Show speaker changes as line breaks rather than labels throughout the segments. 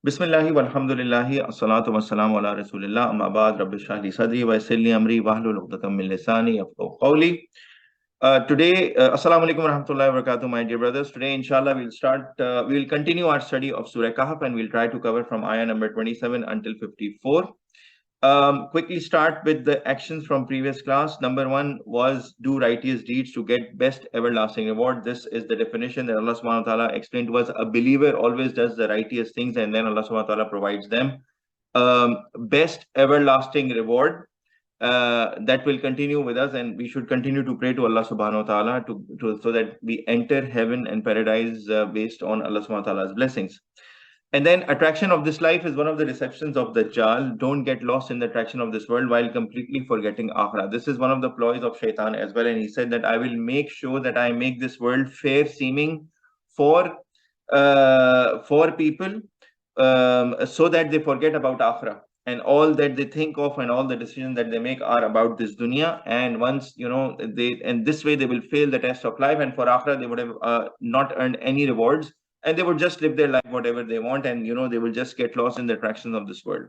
Bismillah walhamdulillahi assalatu wassalamu ala rasulillah amma ba'd rabbi shrah li sadri wa yassir li amri wahlul 'uqdatam min lisani yafqahu qawli. Today, assalamu alaikum wa rahmatullahi wa barakatuh, my dear brothers. Today, inshallah, we'll continue our study of Surah Kahf and we'll try to cover from ayah number 27 until 54. Quickly start with the actions from previous class. Number one was do righteous deeds to get best everlasting reward. This is the definition that Allah SWT explained to us. A believer always does the righteous things and then Allah SWT provides them best everlasting reward. That will continue with us, and we should continue to pray to Allah subhanahu wa ta'ala so that we enter heaven and paradise based on Allah subhanahu wa ta'ala's blessings. And then attraction of this life is one of the deceptions of Dajjal. Don't get lost in the attraction of this world while completely forgetting Akhirah. This is one of the ploys of Shaitan as well. And he said that I will make sure that I make this world fair seeming for people so that they forget about Akhirah. And all that they think of and all the decisions that they make are about this dunya. And once, and this way they will fail the test of life. And for Akhirah, they would have not earned any rewards. And they would just live their life whatever they want, and they will just get lost in the attractions of this world.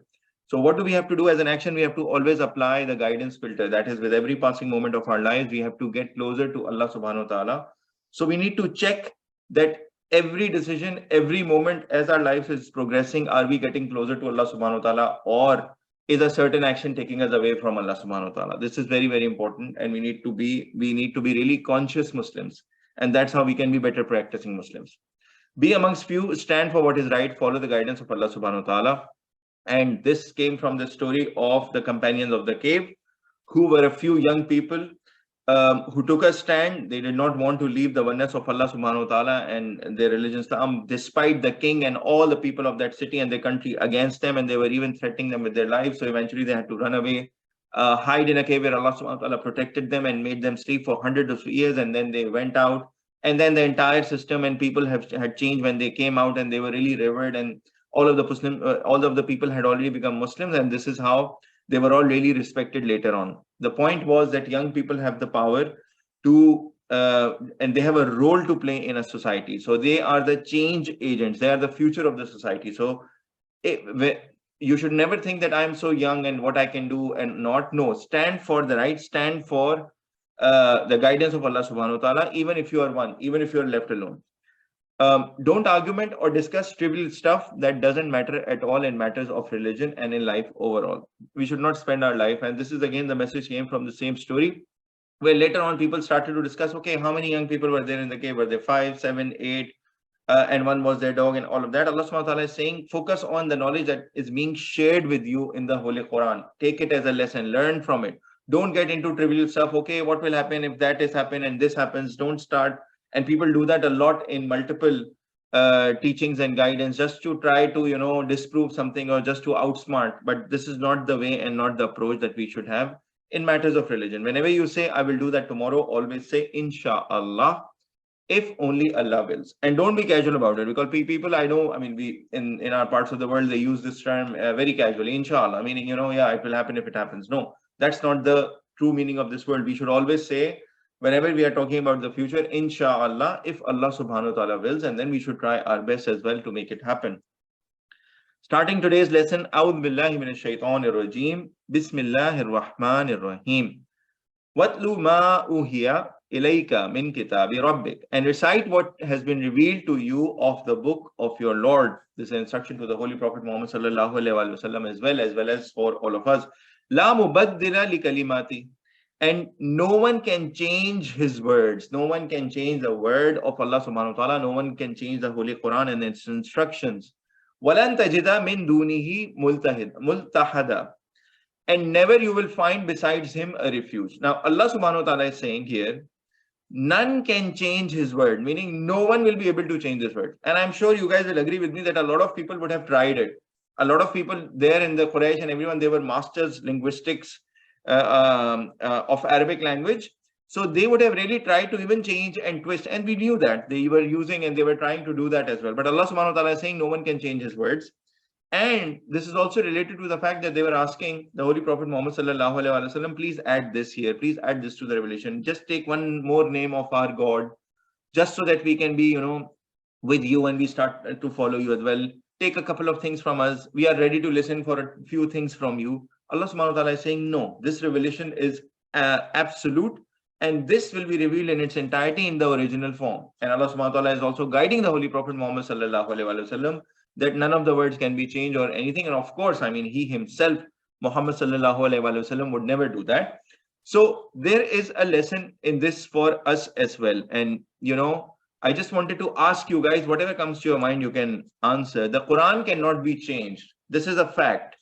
So what do we have to do as an action? We have to always apply the guidance filter. That is, with every passing moment of our lives, we have to get closer to Allah subhanahu wa ta'ala. So we need to check that every decision, every moment as our life is progressing, are we getting closer to Allah subhanahu wa ta'ala, or is a certain action taking us away from Allah subhanahu wa ta'ala? This is very, very important, and we need to be really conscious Muslims, and that's how we can be better practicing Muslims. Be amongst few, stand for what is right, follow the guidance of Allah subhanahu wa ta'ala. And this came from the story of the companions of the cave, who were a few young people who took a stand. They did not want to leave the oneness of Allah subhanahu wa ta'ala and their religion Islam, despite the king and all the people of that city and their country against them, and they were even threatening them with their lives. So eventually they had to run away, hide in a cave where Allah subhanahu wa ta'ala protected them and made them sleep for hundreds of years, and then they went out. And then the entire system and people had changed when they came out, and they were really revered, and all of the people had already become Muslims, and this is how they were all really respected later on. The point was that young people have the power to and they have a role to play in a society. So they are the change agents. They are the future of the society. So you should never think that I'm so young and what I can do and not. No, stand for the right, stand for the guidance of Allah subhanahu wa ta'ala, even if you are one, even if you are left alone. Don't argument or discuss trivial stuff that doesn't matter at all in matters of religion and in life overall. We should not spend our life, and this is again the message came from the same story, where later on people started to discuss, okay, how many young people were there in the cave? Were there 5, 7, 8? And one was their dog and all of that. Allah subhanahu wa ta'ala is saying, focus on the knowledge that is being shared with you in the Holy Quran. Take it as a lesson, learn from it. Don't get into trivial stuff. Okay, what will happen if that is happen and this happens? Don't start. And people do that a lot in multiple teachings and guidance, just to try to, disprove something or just to outsmart. But this is not the way and not the approach that we should have in matters of religion. Whenever you say, I will do that tomorrow, always say, Insha Allah, if only Allah wills. And don't be casual about it, because people I know, we in our parts of the world, they use this term very casually, InshaAllah, meaning, yeah, it will happen if it happens. No. That's not the true meaning of this word. We should always say, whenever we are talking about the future, InshaAllah, if Allah subhanahu wa ta'ala wills, and then we should try our best as well to make it happen. Starting today's lesson, A'udhu billahi minash shaitanir rajeem, Bismillahir rahmanir rahim. Watlu ma uhiya ilayka min kitabi rabbik, and recite what has been revealed to you of the book of your Lord. This is an instruction to the Holy Prophet Muhammad sallallahu alaihi wasallam as well as for all of us. La mubaddila li kalimati, and no one can change his words. No one can change the word of Allah subhanahu wa ta'ala. No one can change the Holy Quran and its instructions. Walan tajida min dunihi multahada, and never you will find besides him a refuge. Now Allah subhanahu wa ta'ala is saying here, none can change his word, meaning no one will be able to change this word. And I'm sure you guys will agree with me that a lot of people would have tried it. A lot of people there in the Quraysh and everyone, they were masters linguistics of Arabic language. So they would have really tried to even change and twist. And we knew that they were using and they were trying to do that as well. But Allah subhanahu wa ta'ala is saying no one can change his words. And this is also related to the fact that they were asking the Holy Prophet Muhammad sallallahu alaihi wasallam, please add this here, please add this to the revelation. Just take one more name of our God, just so that we can be, with you and we start to follow you as well. take a couple of things from us. We are ready to listen for a few things from you. Allah subhanahu wa ta'ala is saying, no, this revelation is absolute, and this will be revealed in its entirety in the original form. And Allah subhanahu wa ta'ala is also guiding the Holy Prophet Muhammad sallallahu alaihi wasallam that none of the words can be changed or anything. And of course, I mean, he himself, Muhammad sallallahu alaihi wasallam, would never do that. So there is a lesson in this for us as well. And I just wanted to ask you guys, whatever comes to your mind, you can answer. The Quran cannot be changed. This is a fact.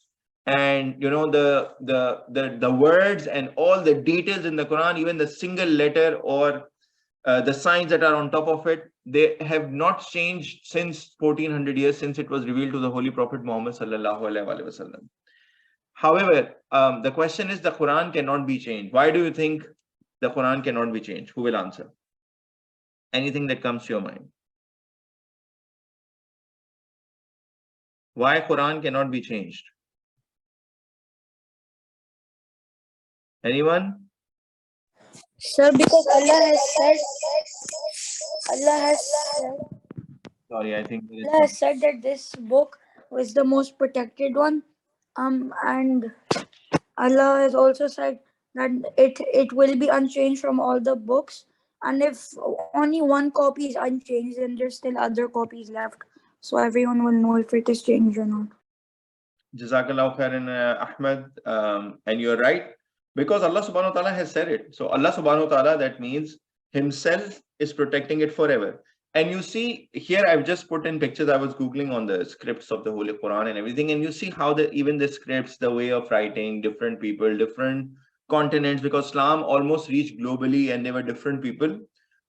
And the words and all the details in the Quran, even the single letter or the signs that are on top of it, they have not changed since 1400 years, since it was revealed to the Holy Prophet Muhammad sallallahu alaihi wasallam. However, the question is, the Quran cannot be changed. Why do you think the Quran cannot be changed? Who will answer? Anything that comes to your mind. Why Quran cannot be changed? Anyone?
Sir, because Allah has said that this book was the most protected one. And Allah has also said that it will be unchanged from all the books. And if only one copy is unchanged, then there's still other copies left. So everyone will know if it is changed or not.
Jazakallah khairan, Ahmed. And you're right. Because Allah subhanahu wa ta'ala has said it. So Allah subhanahu wa ta'ala, that means himself is protecting it forever. And you see here, I've just put in pictures. I was Googling on the scripts of the Holy Quran and everything. And you see how even the scripts, the way of writing, different people, different continents, because Islam almost reached globally and they were different people.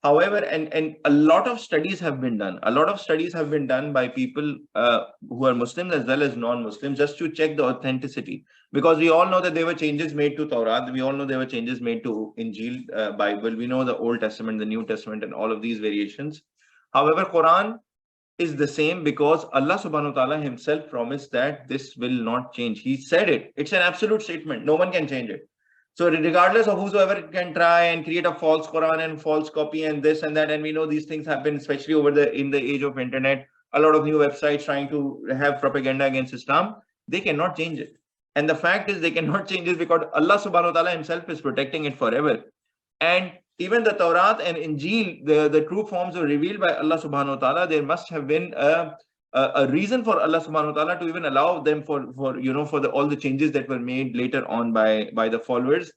However, and a lot of studies have been done. A lot of studies have been done by people who are Muslims as well as non-Muslims, just to check the authenticity. Because we all know that there were changes made to Torah. We all know there were changes made to Injil, Bible. We know the Old Testament, the New Testament, and all of these variations. However, Quran is the same because Allah subhanahu wa ta'ala himself promised that this will not change. He said it. It's an absolute statement. No one can change it. So regardless of whosoever can try and create a false Quran and false copy and this and that, and we know these things happen, especially in the age of internet, a lot of new websites trying to have propaganda against Islam, they cannot change it. And the fact is they cannot change it because Allah subhanahu wa ta'ala himself is protecting it forever. And even the Torah and Injil, the true forms were revealed by Allah subhanahu wa ta'ala. There must have been a reason for Allah subhanahu wa ta'ala to even allow them for all the changes that were made later on by the followers.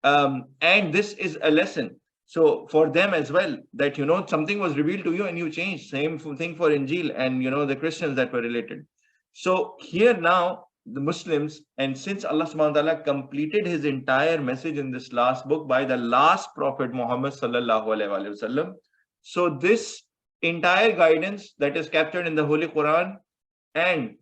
And this is a lesson. So for them as well, that something was revealed to you and you changed. Same thing for Injil and the Christians that were related. So here now the Muslims, and since Allah subhanahu wa ta'ala completed his entire message in this last book by the last Prophet Muhammad sallallahu alaihi wasallam, so this entire guidance that is captured in the Holy Quran and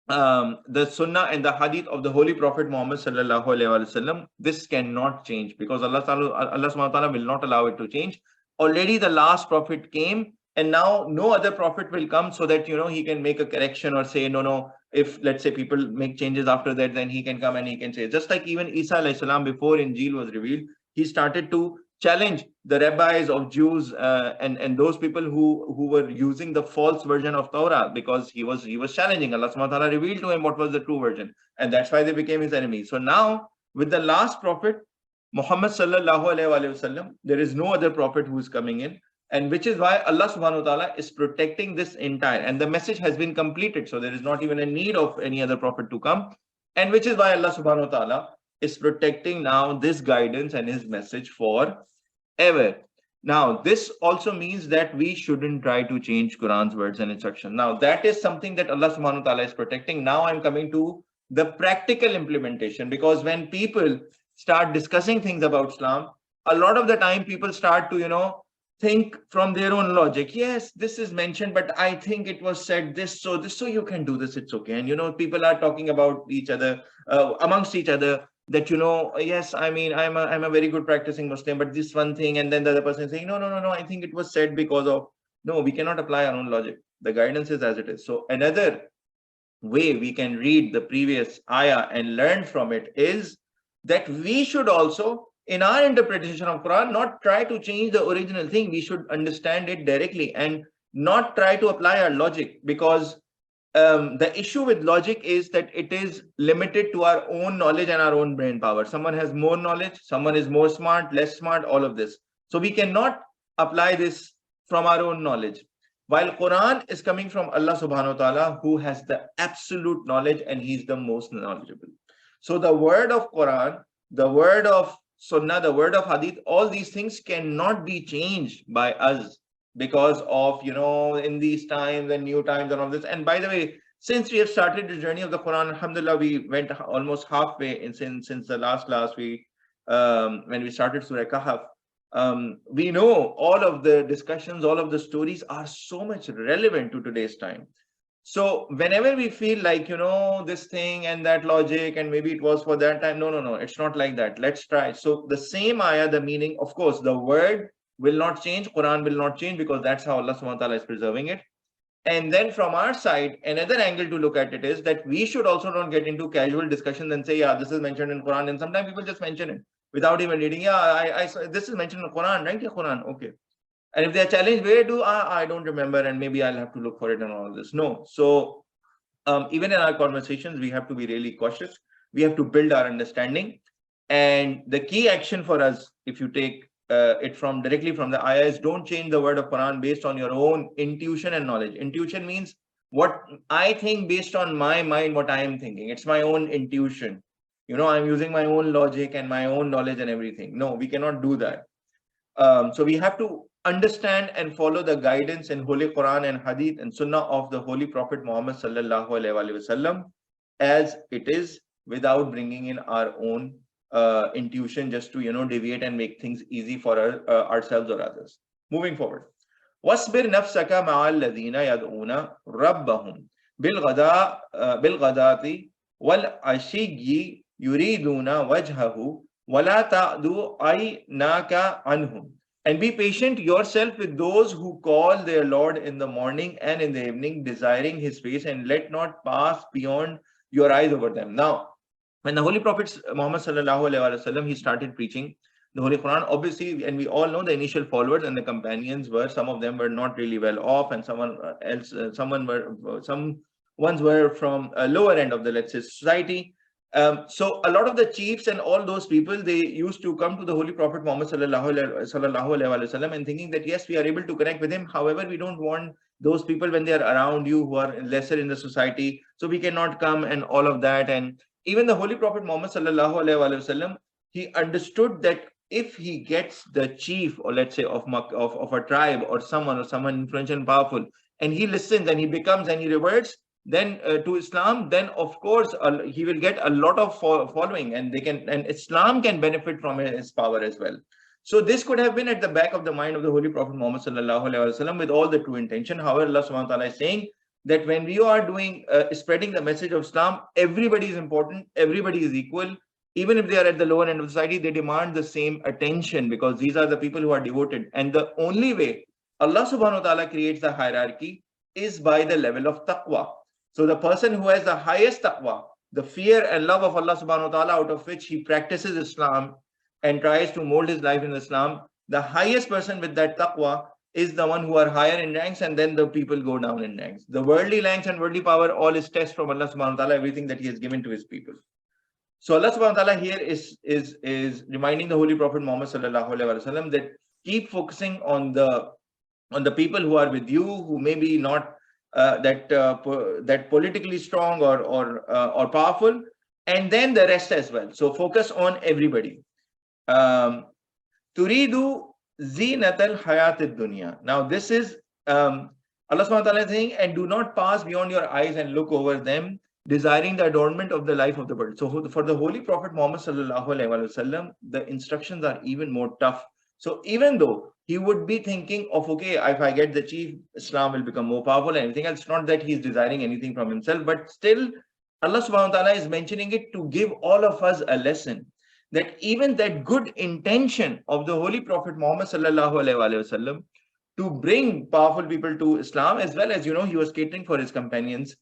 the Sunnah and the Hadith of the Holy Prophet Muhammad sallallahu alaihi wasallam, this cannot change because Allah subhanahu wa ta'ala will not allow it to change. Already the last prophet came, and now no other prophet will come so that he can make a correction or say no. If let's say people make changes after that, then he can come and he can say, just like even Isa alayhi salam, before Injil was revealed, he started to challenge the rabbis of Jews and those people who were using the false version of Torah, because he was challenging. Allah subhanahu wa ta'ala revealed to him what was the true version, and that's why they became his enemies. So now with the last prophet Muhammad sallallahu alaihi wasallam, there is no other prophet who is coming in, and which is why Allah subhanahu wa ta'ala is protecting this entire, and the message has been completed, so there is not even a need of any other prophet to come, and which is why Allah subhanahu wa ta'ala is protecting now this guidance and his message forever. Now this also means that we shouldn't try to change Quran's words and instructions. Now that is something that Allah subhanahu wa ta'ala is protecting. Now I'm coming to the practical implementation, because when people start discussing things about Islam, a lot of the time people start to think from their own logic. Yes, this is mentioned, but I think it was said this, so you can do this, it's okay. And people are talking about each other, amongst each other, that yes, I mean, I'm a very good practicing Muslim, but this one thing, and then the other person is saying no, I think it was said because of. No, we cannot apply our own logic. The guidance is as it is. So another way we can read the previous ayah and learn from it is that we should also, in our interpretation of Quran, not try to change the original thing. We should understand it directly and not try to apply our logic, because the issue with logic is that it is limited to our own knowledge and our own brain power. Someone has more knowledge, someone is more smart, less smart, all of this. So we cannot apply this from our own knowledge. While Quran is coming from Allah subhanahu wa ta'ala, who has the absolute knowledge and he's the most knowledgeable. So the word of Quran, the word of Sunnah, the word of Hadith, all these things cannot be changed by us because of, in these times and new times and all this. And by the way, since we have started the journey of the Quran, Alhamdulillah, we went almost halfway since the last class when we started Surah Kahf. We know all of the discussions, all of the stories are so much relevant to today's time. So whenever we feel like, this thing and that logic, and maybe it was for that time, no, it's not like that. Let's try. So the same ayah, the meaning, of course, the word will not change, Quran will not change, because that's how Allah SWT is preserving it. And then from our side, another angle to look at it is that we should also not get into casual discussions and say, yeah, this is mentioned in Quran. And sometimes people just mention it without even reading. Yeah, this is mentioned in Quran, right? Yeah, Quran, okay. And if they are challenged, where do I don't remember, and maybe I'll have to look for it and all this. No. So even in our conversations, we have to be really cautious. We have to build our understanding. And the key action for us, if you take it directly from the ayah, is don't change the word of Quran based on your own intuition and knowledge. Intuition means what I think based on my mind, what I am thinking. It's my own intuition. I'm using my own logic and my own knowledge and everything. No, we cannot do that. So we have to understand and follow the guidance in Holy Quran and Hadith and Sunnah of the Holy Prophet Muhammad sallallahu alaihi wasallam as it is, without bringing in our own intuition just to deviate and make things easy for ourselves or others. Moving forward. وَاصْبِرْ نَفْسَكَ مَعَ الَّذِينَ يَدْعُونَ رَبَّهُمْ بِالْغَدَاةِ وَالْعَشِيِّ يُرِيدُونَ وَجْهَهُ وَلَا تَعْدُ عَيْنَاكَ عَنْهُمْ. And be patient yourself with those who call their Lord in the morning and in the evening, desiring his face, and let not pass beyond your eyes over them. Now, when the Holy Prophet Muhammad sallallahu alaihi wasallam, he started preaching the Holy Quran, obviously, and we all know the initial followers and the companions were, some of them were not really well off, and some ones were from a lower end of the, let's say, society. So a lot of the chiefs and all those people, they used to come to the Holy Prophet Muhammad sallallahu alaihi wasallam and thinking that yes, we are able to connect with him. However, we don't want those people when they are around you who are lesser in the society, so we cannot come and all of that. And even the Holy Prophet Muhammad sallallahu alaihi wasallam, he understood that if he gets the chief, or let's say of a tribe or someone influential and powerful, and he listens and he becomes and he reverts then to Islam, then of course he will get a lot of following, and Islam can benefit from his power as well. So this could have been at the back of the mind of the Holy Prophet Muhammad sallallahu alaihi wasallam with all the true intention. However, Allah subhanahu wa ta'ala is saying that when we are doing spreading the message of Islam, everybody is important, everybody is equal. Even if they are at the lower end of society, they demand the same attention because these are the people who are devoted. And the only way Allah subhanahu wa ta'ala creates the hierarchy is by the level of taqwa. So the person who has the highest taqwa, the fear and love of Allah subhanahu wa ta'ala, out of which he practices Islam and tries to mold his life in Islam, the highest person with that taqwa is the one who are higher in ranks, and then the people go down in ranks. The worldly ranks and worldly power, all is test from Allah subhanahu wa ta'ala, everything that he has given to his people. So Allah subhanahu wa ta'ala here is reminding the Holy Prophet Muhammad sallallahu alaihi wasallam that keep focusing on the people who are with you, who may be not that politically strong or powerful, and then the rest as well. So focus on everybody. Turidu zinatal hayatid dunya. Now this is Allah subhanahu wa ta'ala saying, and do not pass beyond your eyes and look over them, desiring the adornment of the life of the world. So for the Holy Prophet Muhammad sallallahu alaihi wasallam, the instructions are even more tough. So even though he would be thinking of, okay, if I get the chief, Islam will become more powerful and everything else, not that he's desiring anything from himself, but still Allah subhanahu wa ta'ala is mentioning it to give all of us a lesson that even that good intention of the Holy Prophet Muhammad sallallahu alaihi wasallam to bring powerful people to Islam, as well as, he was catering for his companions,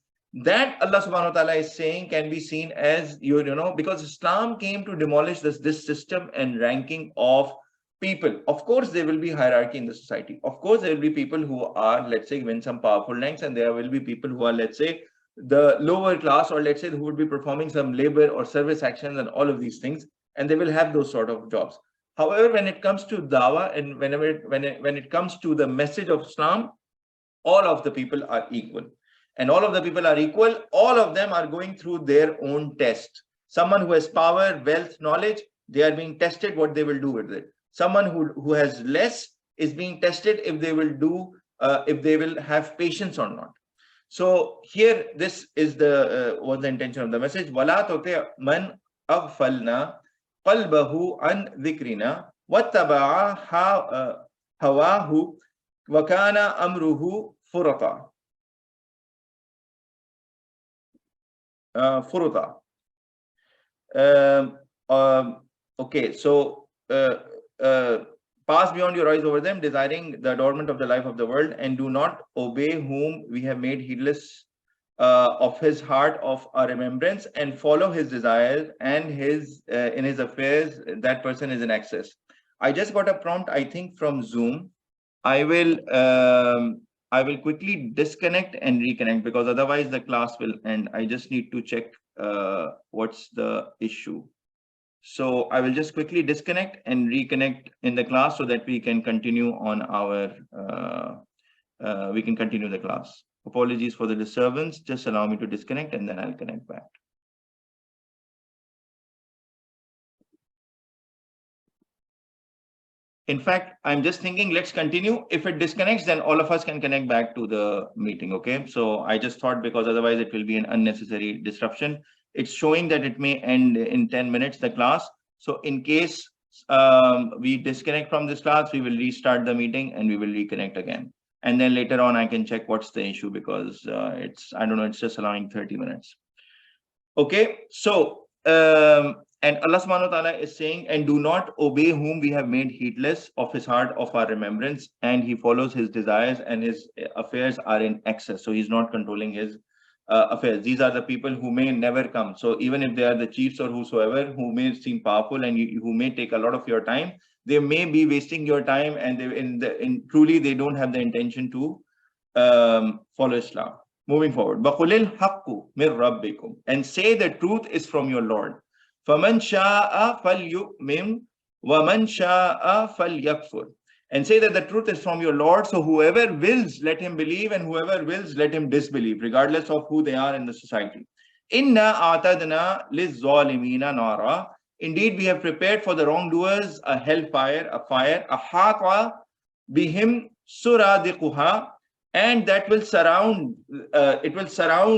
that Allah subhanahu wa ta'ala is saying can be seen as, because Islam came to demolish this system and ranking of people. Of course, there will be hierarchy in the society. Of course, there will be people who are, let's say, given some powerful ranks, and there will be people who are, let's say, the lower class, or let's say who would be performing some labor or service actions and all of these things, and they will have those sort of jobs. However, when it comes to dawah and when it comes to the message of Islam, all of the people are equal. And all of the people are equal. All of them are going through their own test. Someone who has power, wealth, knowledge, they are being tested what they will do with it. Someone who has less is being tested if they will do, if they will have patience or not. So here, this is the was the intention of the message. وَلَا تُطِعْ مَنْ أَغْفَلْنَا قَلْبَهُ عَنْ ذِكْرِنَا وَاتَّبَعَ هَوَاهُ وَكَانَ أَمْرُهُ فُرَطًا. Furuta. Okay, so pass beyond your eyes over them, desiring the adornment of the life of the world, and do not obey whom we have made heedless of his heart of our remembrance, and follow his desires, and his in his affairs that person is in excess. I just got a prompt, I think, from Zoom. I will quickly disconnect and reconnect, because otherwise the class will end. I just need to check what's the issue. So I will just quickly disconnect and reconnect in the class so that we can continue on our we can continue the class. Apologies for the disturbance. Just allow me to disconnect and then I'll connect back. In fact, I'm just thinking, let's continue. If it disconnects, then all of us can connect back to the meeting. Okay. So I just thought, because otherwise it will be an unnecessary disruption. It's showing that it may end in 10 minutes, the class. So in case we disconnect from this class, we will restart the meeting and we will reconnect again. And then later on, I can check what's the issue, because I don't know, it's just allowing 30 minutes. Okay. So, and Allah SWT is saying, and do not obey whom we have made heedless of his heart of our remembrance, and he follows his desires, and his affairs are in excess. So he's not controlling his affairs. These are the people who may never come. So even if they are the chiefs or whosoever, who may seem powerful and who may take a lot of your time, they may be wasting your time, and truly they don't have the intention to follow Islam. Moving forward, بَقُلِ الْحَقُّ مِنْ رَبِّكُمْ, and say the truth is from your Lord. فَمَنْ شَاءَ فَلْيُؤْمِنْ وَمَنْ شَاءَ فَلْيَكْفُرْ, and say that the truth is from your Lord. So whoever wills, let him believe, and whoever wills, let him disbelieve, regardless of who they are in the society. إِنَّا أَعْتَدْنَا لِلظَّالِمِينَ نَارًا, indeed we have prepared for the wrongdoers a hellfire, a fire, أَحَاطَ بِهِمْ سُرَادِقُهَا, and that will surround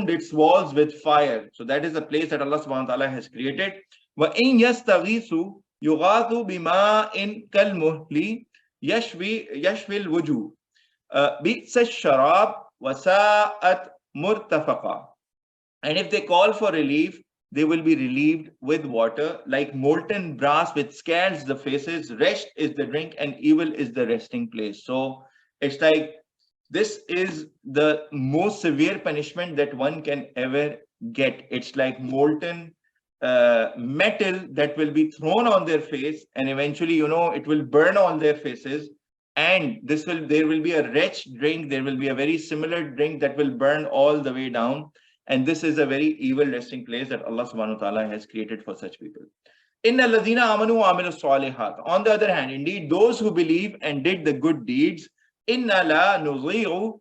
its walls with fire. So that is the place that Allah SWT has created. وَإِنْ يَسْتَغِيثُوا يُغَاثُوا بِمَاءٍ كَالْمُهْلِ يَشْوِي الْوُجُوهِ بِئْسَ الشَّرَابُ وَسَاءَتْ مُرْتَفَقًا, and if they call for relief, they will be relieved with water like molten brass, which scalds the faces. Rest is the drink, and evil is the resting place. So it's like, this is the most severe punishment that one can ever get. It's like molten metal that will be thrown on their face, and eventually, it will burn on their faces. And there will be a wretched drink. There will be a very similar drink that will burn all the way down. And this is a very evil resting place that Allah SWT has created for such people. Inna alladhina amanu wa amilu salihat. On the other hand, indeed, those who believe and did the good deeds, inna la nudhi'u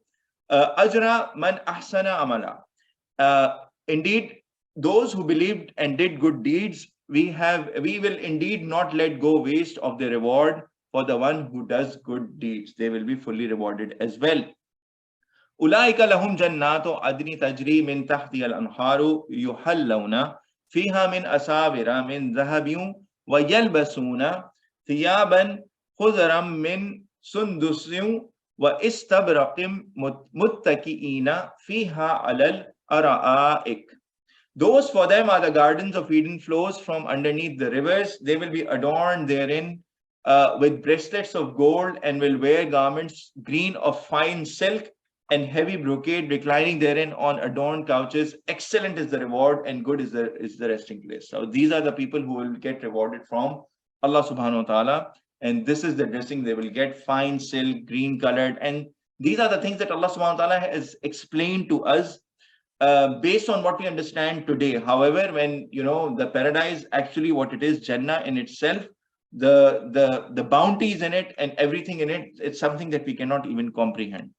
ajra man ahsana amala. Indeed, those who believed and did good deeds, we will indeed not let go waste of the reward for the one who does good deeds. They will be fully rewarded as well. Ulaika lahum jannatu adni tajri min tahti al-anharu yuhallawna fiha min asawira min dhahabin wa yalbasuna thiyaban khudran min sundusin wa istabraqim muttaki'ina fiha alal ara'ik. Those for them are the gardens of Eden, flows from underneath the rivers. They will be adorned therein with bracelets of gold, and will wear garments green of fine silk and heavy brocade, reclining therein on adorned couches. Excellent is the reward, and good is the resting place. So these are the people who will get rewarded from Allah subhanahu wa ta'ala. And this is the dressing they will get: fine silk, green colored. And these are the things that Allah subhanahu wa ta'ala has explained to us based on what we understand today. However, when the paradise, actually what it is, Jannah in itself, the bounties in it and everything in it, it's something that we cannot even comprehend.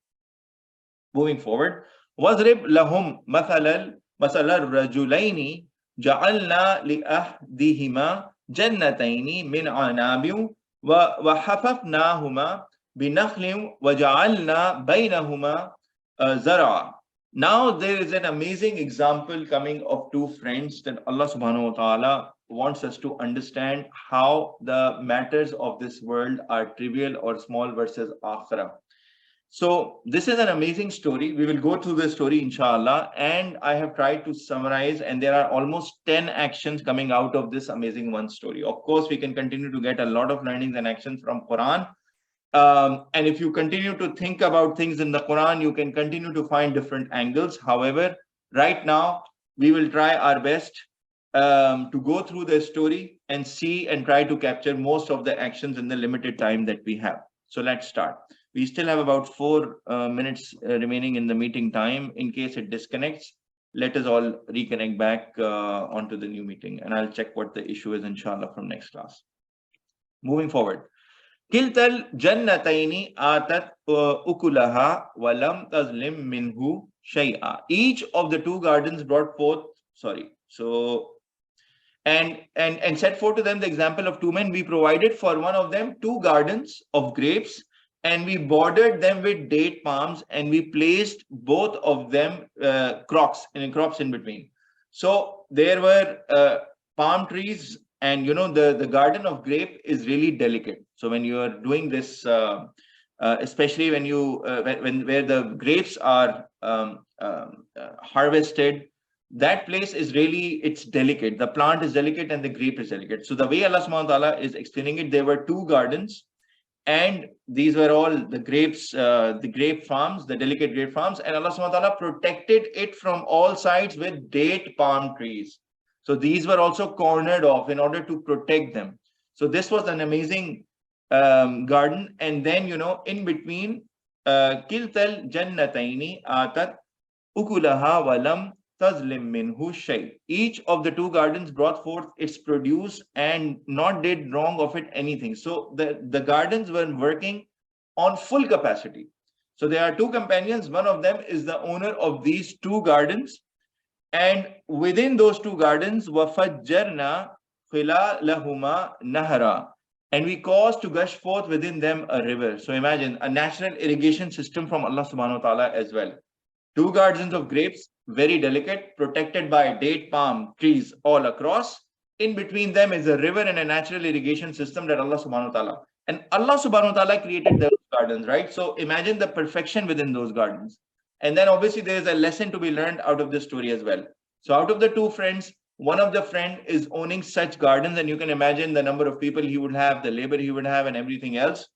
Moving forward, وَاضْرِبْ لَهُمْ مَثَلَ الرَّجُلَيْنِ جَعَلْنَا لِأَحْدِهِمَا جَنَّتَيْنِ مِنْ عَنَابٍ وَحَفَفْنَاهُمَا بِنَخْلٍ وَجَعَلْنَا بَيْنَهُمَا زَرْعًا. Now there is an amazing example coming of two friends that Allah subhanahu wa ta'ala wants us to understand how the matters of this world are trivial or small versus akhirah. So this is an amazing story. We will go through the story, inshallah, and I have tried to summarize, and there are almost 10 actions coming out of this amazing one story. Of course, we can continue to get a lot of learnings and actions from Quran. And if you continue to think about things in the Quran, you can continue to find different angles. However, right now, we will try our best to go through the story and see and try to capture most of the actions in the limited time that we have. So let's start. We still have about 4 minutes remaining in the meeting time. In case it disconnects, let us all reconnect back onto the new meeting, and I'll check what the issue is, inshallah, from next class. Moving forward. Kiltal jannataini atat ukulaha walam tazlim minhu shay'a. Each of the two gardens brought forth, and set forth to them the example of two men. We provided for one of them 2 gardens of grapes, and we bordered them with date palms, and we placed both of them crops in between. So there were palm trees, and the garden of grape is really delicate. So when you are doing this, especially when where the grapes are harvested, that place is really, it's delicate. The plant is delicate and the grape is delicate. So the way Allah subhanahu wa ta'ala is explaining it, there were 2 gardens, and these were all the grapes, the grape farms, the delicate grape farms, and Allah subhanahu wa ta'ala protected it from all sides with date palm trees. So these were also cornered off in order to protect them. So this was an amazing garden. And then, in between, kiltal jannataini atat ukulaha walam tazlim minhu shay. Each of the 2 gardens brought forth its produce and not did wrong of it anything. So the gardens were working on full capacity. So there are 2 companions. One of them is the owner of these 2 gardens. And within those 2 gardens, وَفَجَّرْنَا خِلَالَهُمَا نَهْرًا, and we caused to gush forth within them a river. So imagine a natural irrigation system from Allah subhanahu wa ta'ala as well. 2 gardens of grapes, very delicate, protected by date palm trees all across. In between them is a river and a natural irrigation system that Allah subhanahu wa ta'ala. And Allah subhanahu wa ta'ala created those gardens, right? So imagine the perfection within those gardens. And then obviously there is a lesson to be learned out of this story as well. So out of the 2 friends, one of the friend is owning such gardens, and you can imagine the number of people he would have, the labor he would have, and everything else.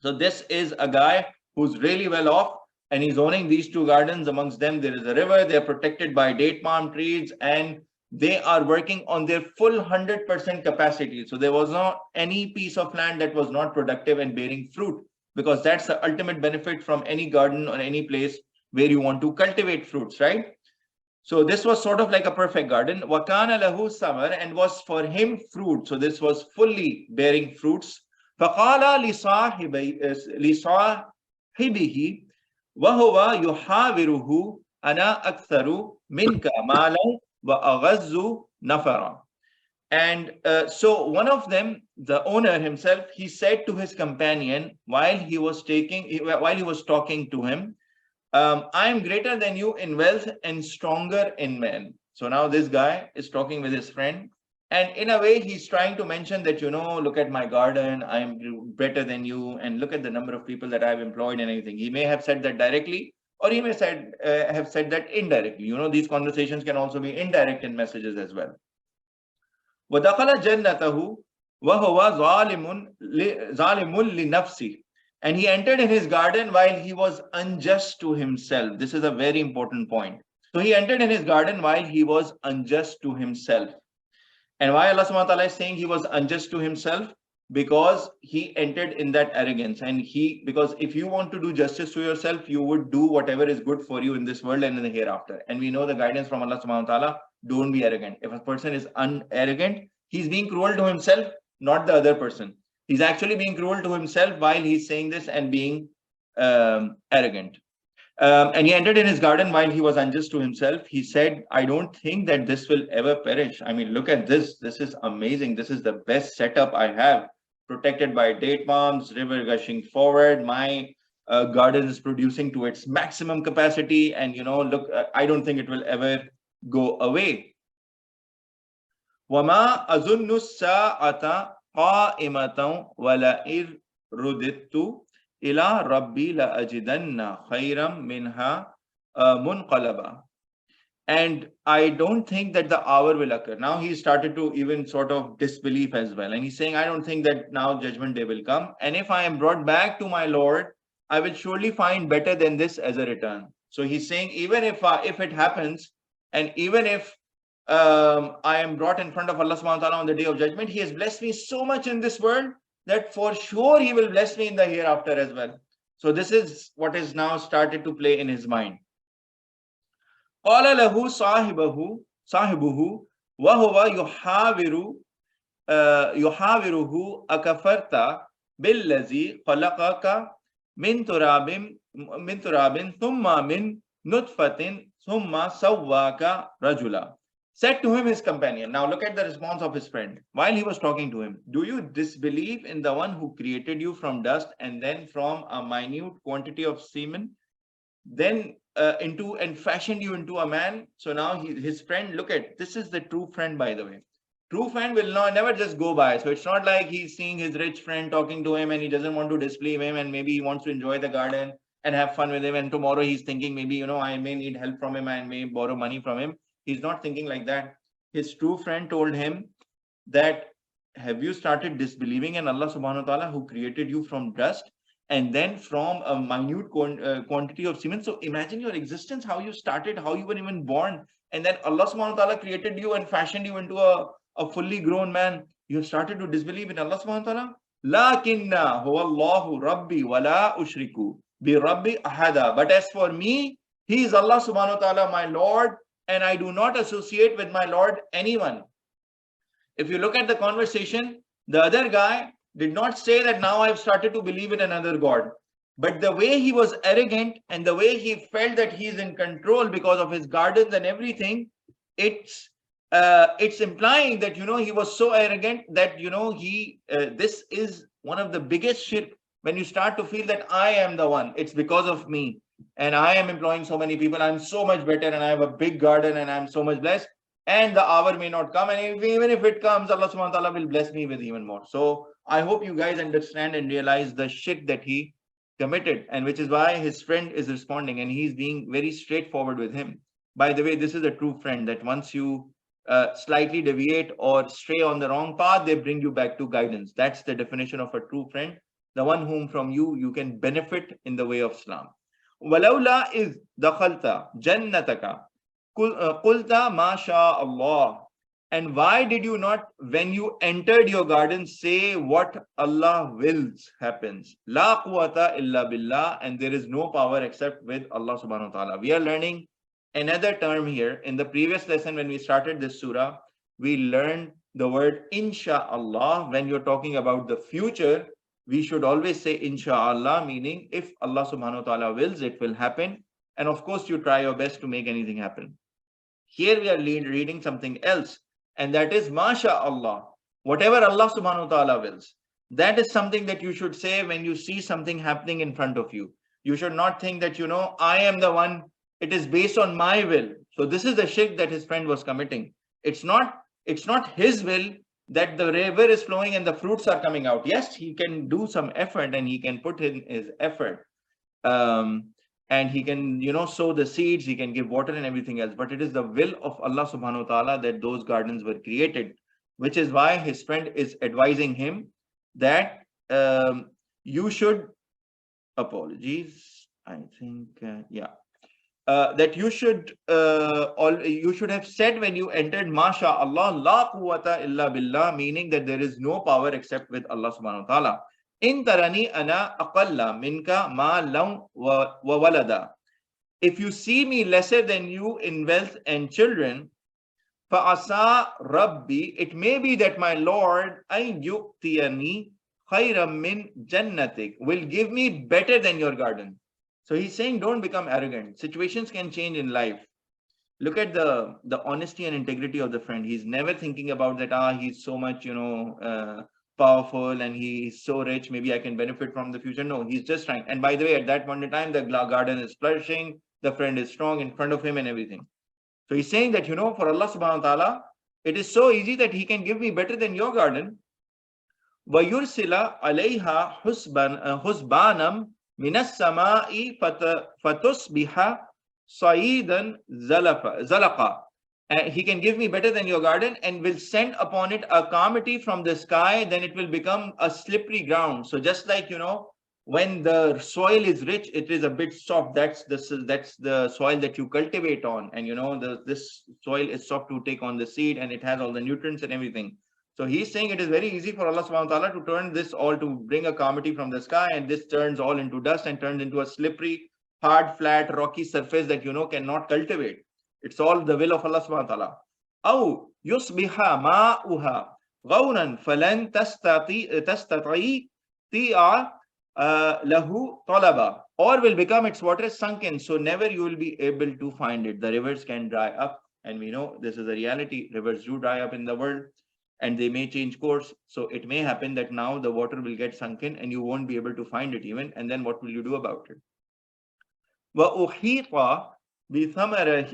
So this is a guy who's really well off, and he's owning these 2 gardens. Amongst them, there is a river. They're protected by date palm trees, and they are working on their full 100% capacity. So there was not any piece of land that was not productive and bearing fruit, because that's the ultimate benefit from any garden or any place where you want to cultivate fruits, right? So this was sort of like a perfect garden. وَكَانَ لَهُ سَمَرٌ, and was for him fruit. So this was fully bearing fruits. فَقَالَ لِصَاحِبِهِ وَهُوَ يُحَاوِرُهُ أَنَا أَكْثَرُ مِنْكَ مَالًا وَأَغَزُّ نَفَرًا. And so one of them, the owner himself, he said to his companion while he was talking to him, I am greater than you in wealth and stronger in men. So now this guy is talking with his friend, and in a way he's trying to mention that, look at my garden, I'm better than you, and look at the number of people that I've employed and everything. He may have said that directly, or he may have said that indirectly. These conversations can also be indirect in messages as well. وَدَخَلَ جَنَّتَهُ وَهُوَ ظَالِمٌ لِنَفْسِهِ. And he entered in his garden while he was unjust to himself. This is a very important point. So he entered in his garden while he was unjust to himself. And why Allah SWT is saying he was unjust to himself? because he entered in that arrogance. And because if you want to do justice to yourself, you would do whatever is good for you in this world and in the hereafter. And we know the guidance from Allah subhanahu wa ta'ala, don't be arrogant. If a person is arrogant, he's being cruel to himself, not the other person. He's actually being cruel to himself while he's saying this and being arrogant. And he entered in his garden while he was unjust to himself. He said, I don't think that this will ever perish. I mean, look at this. This is amazing. This is the best setup I have. Protected by date palms, river gushing forward. My garden is producing to its maximum capacity. And, look, I don't think it will ever go away. وَمَا أَظُنُّ السَّاعَةَ قَائِمَةً وَلَئِن رُدِدتُّ إِلَى رَبِّي لَأَجِدَنَّ خَيْرًا مِنْهَا مُنْقَلَبًا. And I don't think that the hour will occur. Now he started to even sort of disbelief as well. And he's saying, I don't think that now judgment day will come. And if I am brought back to my Lord, I will surely find better than this as a return. So he's saying, even if it happens, and even if I am brought in front of Allah subhanahu wa ta'ala on the day of judgment, he has blessed me so much in this world that for sure he will bless me in the hereafter as well. So this is what is now started to play in his mind. قال له صاحبه وهو يحاوره أكفرت بالذي خلقك من تراب ثم من نطفة ثم سواك رجلا. Said to him his companion. Now look at the response of his friend while he was talking to him. Do you disbelieve in the one who created you from dust and then from a minute quantity of semen, then and fashioned you into a man? So now his friend, look at, this is the true friend, by the way. True friend will never just go by. So it's not like he's seeing his rich friend talking to him and he doesn't want to disbelieve him, and maybe he wants to enjoy the garden and have fun with him, and tomorrow he's thinking maybe, I may need help from him, I may borrow money from him. He's not thinking like that. His true friend told him that, have you started disbelieving in Allah subhanahu wa ta'ala who created you from dust and then from a minute quantity of semen? So imagine your existence, how you started, how you were even born, and then Allah subhanahu wa ta'ala created you and fashioned you into a fully grown man. You have started to disbelieve in Allah subhanahu wa ta'ala. Lakinna huwa Allahu Rabbi wa la ushriku bi Rabbi ahada. But as for me, he is Allah subhanahu wa ta'ala, my Lord, and I do not associate with my Lord anyone. If you look at the conversation, the other guy did not say that now I've started to believe in another God. But the way he was arrogant and the way he felt that he's in control because of his gardens and everything, it's implying that, he was so arrogant that, this is one of the biggest shirk. When you start to feel that I am the one, it's because of me, and I am employing so many people, I'm so much better, and I have a big garden, and I'm so much blessed, and the hour may not come, and even if it comes, Allah subhanahu wa ta'ala will bless me with even more. So I hope you guys understand and realize the shirk that he committed, and which is why his friend is responding, and he's being very straightforward with him. By the way, this is a true friend, that once you slightly deviate or stray on the wrong path, they bring you back to guidance. That's the definition of a true friend, the one whom from you can benefit in the way of Islam. وَلَوْلَا إِذْ دَخَلْتَ جَنَّتَكَ قُلْتَ مَا شَاءَ اللَّهُ. And why did you not, when you entered your garden, say what Allah wills happens? La quwwata illa billah. And there is no power except with Allah subhanahu wa ta'ala. We are learning another term here. In the previous lesson, when we started this surah, we learned the word InshaAllah. When you're talking about the future, we should always say InshaAllah, meaning if Allah subhanahu wa ta'ala wills, it will happen. And of course, you try your best to make anything happen. Here we are reading something else, and that is MashaAllah. Whatever Allah subhanahu wa ta'ala wills. That is something that you should say when you see something happening in front of you. You should not think that, I am the one, it is based on my will. So this is the shirk that his friend was committing. It's not his will that the river is flowing and the fruits are coming out. Yes, he can do some effort and he can put in his effort. And he can, sow the seeds, he can give water and everything else. But it is the will of Allah subhanahu wa ta'ala that those gardens were created, which is why his friend is advising him that you should, apologies, I think, that you should have said when you entered, Masha Allah, la quwwata illa billah, meaning that there is no power except with Allah subhanahu wa ta'ala. In tarani ana aqalla minka ma law wa walada. If you see me lesser than you in wealth and children, فَعَسَى Rabbi, it may be that my Lord أَن يُؤْتِيَنِي خَيْرًا مِّن جَنَّتِكَ, will give me better than your garden. So he's saying, don't become arrogant. Situations can change in life. Look at the honesty and integrity of the friend. He's never thinking about that, he's so much, powerful and he's so rich, maybe I can benefit from the future. No, he's just trying. And by the way, at that point in time, the garden is flourishing, the friend is strong in front of him and everything. So he's saying that, for Allah subhanahu wa ta'ala, it is so easy that he can give me better than your garden. وَيُرْسِلَ عَلَيْهَا حُسْبَانًا مِنَ السَّمَاءِ فَتُصْبِحَ صَعِيدًا زَلَقًا. He can give me better than your garden and will send upon it a calamity from the sky, then it will become a slippery ground. So just like, when the soil is rich, it is a bit soft. That's the soil that you cultivate on, and this soil is soft to take on the seed, and it has all the nutrients and everything. So he's saying it is very easy for Allah subhanahu wa ta'ala to turn this all, to bring a calamity from the sky, and this turns all into dust and turns into a slippery, hard, flat, rocky surface that cannot cultivate. It's all the will of Allah subhanahu wa ta'ala. أو يصبح ماؤها غورا فلن تستطيع lahu talaba, or will become its water sunken, so never you will be able to find it. The rivers can dry up, and we know this is a reality. Rivers do dry up in the world, and they may change course. So it may happen that now the water will get sunken and you won't be able to find it even, and then what will you do about it? وَأُحِيطَ بِثَمَرِهِ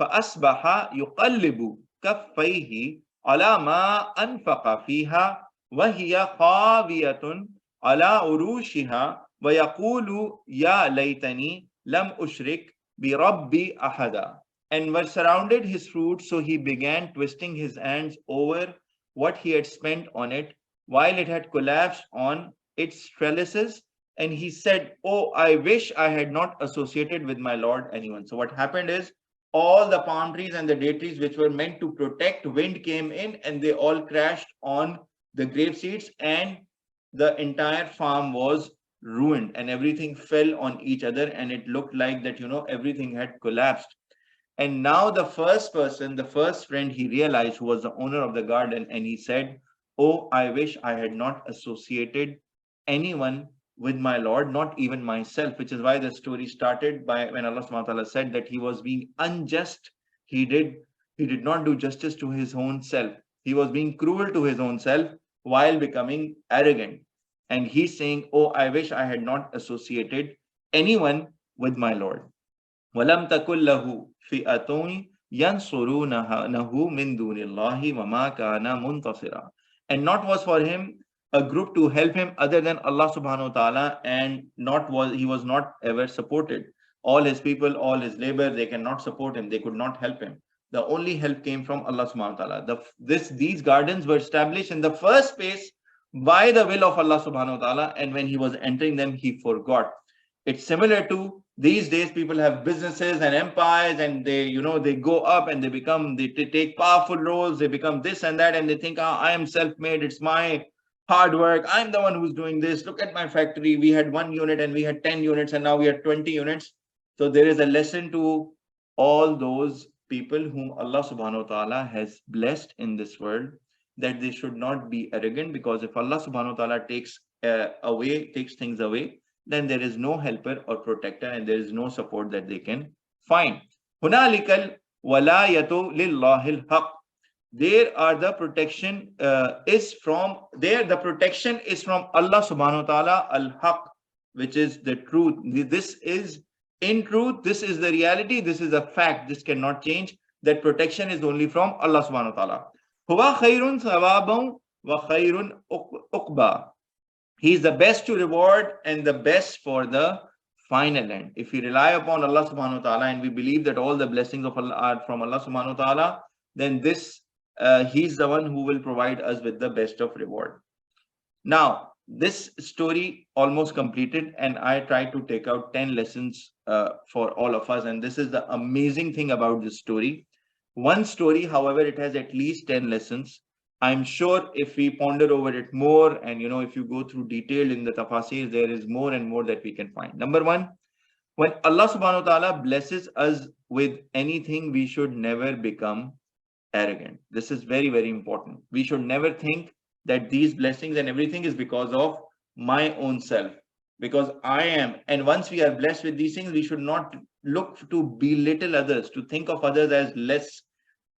فَأَصْبَحَ يُقَلِّبُ كَفَّيْهِ عَلَى مَا أَنْفَقَ فِيهَا وَهِيَ خَاوِيَةٌ عَلَى عُرُوشِهَا وَيَقُولُ يَا لَيْتَنِي لَمْ أُشْرِكْ بِرَبِّي أَحَدًا. And were surrounded his fruit, so he began twisting his hands over what he had spent on it, while it had collapsed on its trellises. And he said, oh, I wish I had not associated with my Lord anyone. So what happened is, all the palm trees and the date trees which were meant to protect, wind came in and they all crashed on the grape seeds, and the entire farm was ruined and everything fell on each other, and it looked like that, everything had collapsed. And now the first person, the first friend, he realized, who was the owner of the garden, and he said, oh, I wish I had not associated anyone with my Lord, not even myself, which is why the story started by when Allah SWT said that he was being unjust. He did not do justice to his own self. He was being cruel to his own self while becoming arrogant. And he's saying, oh, I wish I had not associated anyone with my Lord. وَلَمْ تَكُنْ لَهُ فِئَةٌ يَنْصُرُونَهُ مِنْ دُونِ اللَّهِ وَمَا كَانَ مُنْتَصِرًا. And not was for him a group to help him other than Allah subhanahu wa ta'ala, and he was not ever supported. All his people, all his labor, they cannot support him, they could not help him. The only help came from Allah subhanahu wa ta'ala. These gardens were established in the first place by the will of Allah subhanahu wa ta'ala, and when he was entering them, he forgot. It's similar to these days, people have businesses and empires, and they go up and they take powerful roles, they become this and that, and they think, I am self-made, it's my hard work, I'm the one who's doing this. Look at my factory, we had 1 unit and we had 10 units and now we have 20 units. So there is a lesson to all those people whom Allah subhanahu wa ta'ala has blessed in this world, that they should not be arrogant, because if Allah subhanahu wa ta'ala takes things away, then there is no helper or protector, and there is no support that they can find. Hunalikal walayatu lillahil haq. There are the protection is from Allah subhanahu wa ta'ala, al-haq, which is the truth. This is in truth, this is the reality, this is a fact, this cannot change. That protection is only from Allah subhanahu wa ta'ala. Huwa khayrun thawaban wa khayrun uqba. He is the best to reward and the best for the final end. If we rely upon Allah subhanahu wa ta'ala and we believe that all the blessings of Allah are from Allah subhanahu wa ta'ala, then He's the one who will provide us with the best of reward. Now, this story almost completed, and I tried to take out 10 lessons for all of us. And this is the amazing thing about this story. One story, however, it has at least 10 lessons. I'm sure if we ponder over it more, and if you go through detail in the tafsir, there is more and more that we can find. Number one, when Allah subhanahu wa ta'ala blesses us with anything, we should never become arrogant. This is very, very important. We should never think that these blessings and everything is because of my own self, because I am. And once we are blessed with these things, we should not look to belittle others, to think of others as less.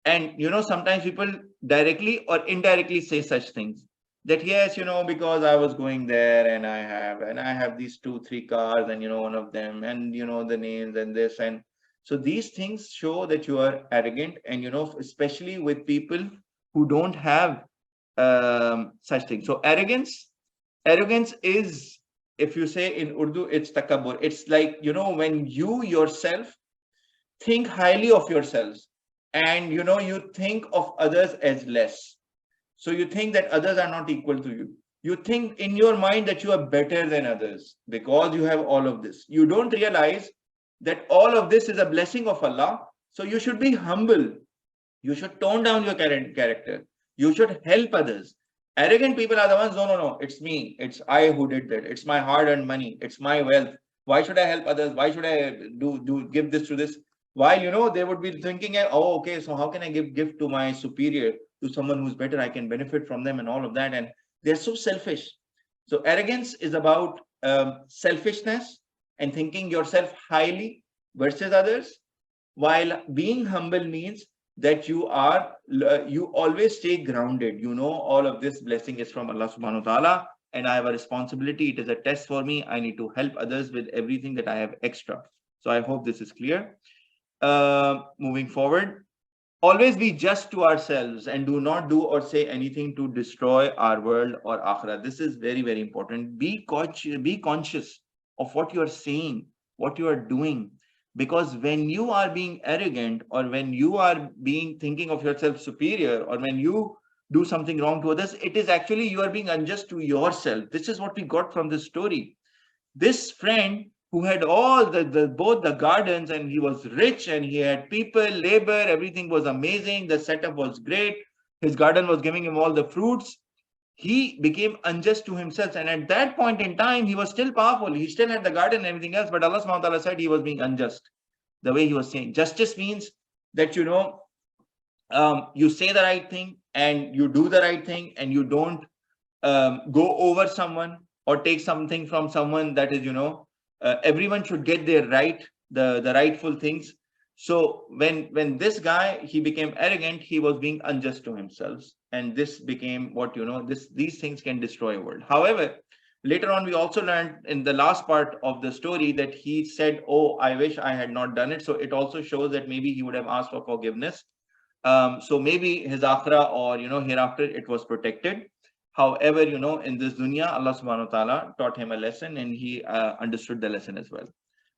And sometimes people directly or indirectly say such things, that yes, because I was going there and I have these 2 3 cars, and one of them, and the names and this. And so these things show that you are arrogant, and especially with people who don't have such things. So arrogance is, if you say in Urdu, it's takabbur. It's like, when you yourself think highly of yourselves, and you think of others as less. So you think that others are not equal to you. You think in your mind that you are better than others because you have all of this. You don't realize that all of this is a blessing of Allah. So you should be humble. You should tone down your character. You should help others. Arrogant people are the ones, no, it's me. It's I who did that. It's my hard-earned money. It's my wealth. Why should I help others? Why should I give this to this? While they would be thinking, oh, okay, so how can I give gift to my superior, to someone who's better? I can benefit from them and all of that. And they're so selfish. So arrogance is about selfishness and thinking yourself highly versus others, while being humble means that you always stay grounded. All of this blessing is from Allah subhanahu wa ta'ala, and I have a responsibility. It is a test for me. I need to help others with everything that I have extra. So I hope this is clear. Moving forward, always be just to ourselves and do not do or say anything to destroy our world or akhirah. This is very, very important. Be conscious of what you are saying, what you are doing, because when you are being arrogant, or when you are being thinking of yourself superior, or when you do something wrong to others, it is actually you are being unjust to yourself. This is what we got from this story. This friend who had all both the gardens, and he was rich, and he had people, labor, everything was amazing, the setup was great, his garden was giving him all the fruits, he became unjust to himself. And at that point in time, he was still powerful, he still had the garden and everything else, but Allah subhanahu wa ta'ala said he was being unjust. The way he was saying, justice means that you say the right thing, and you do the right thing, and you don't go over someone or take something from someone. That is, everyone should get their the rightful things. So when this guy, he became arrogant, he was being unjust to himself, and this became what these things can destroy a world. However, later on we also learned in the last part of the story that he said, oh, I wish I had not done it. So it also shows that maybe he would have asked for forgiveness. So maybe his akhirah, or hereafter, it was protected. However, in this dunya, Allah subhanahu wa ta'ala taught him a lesson, and he understood the lesson as well.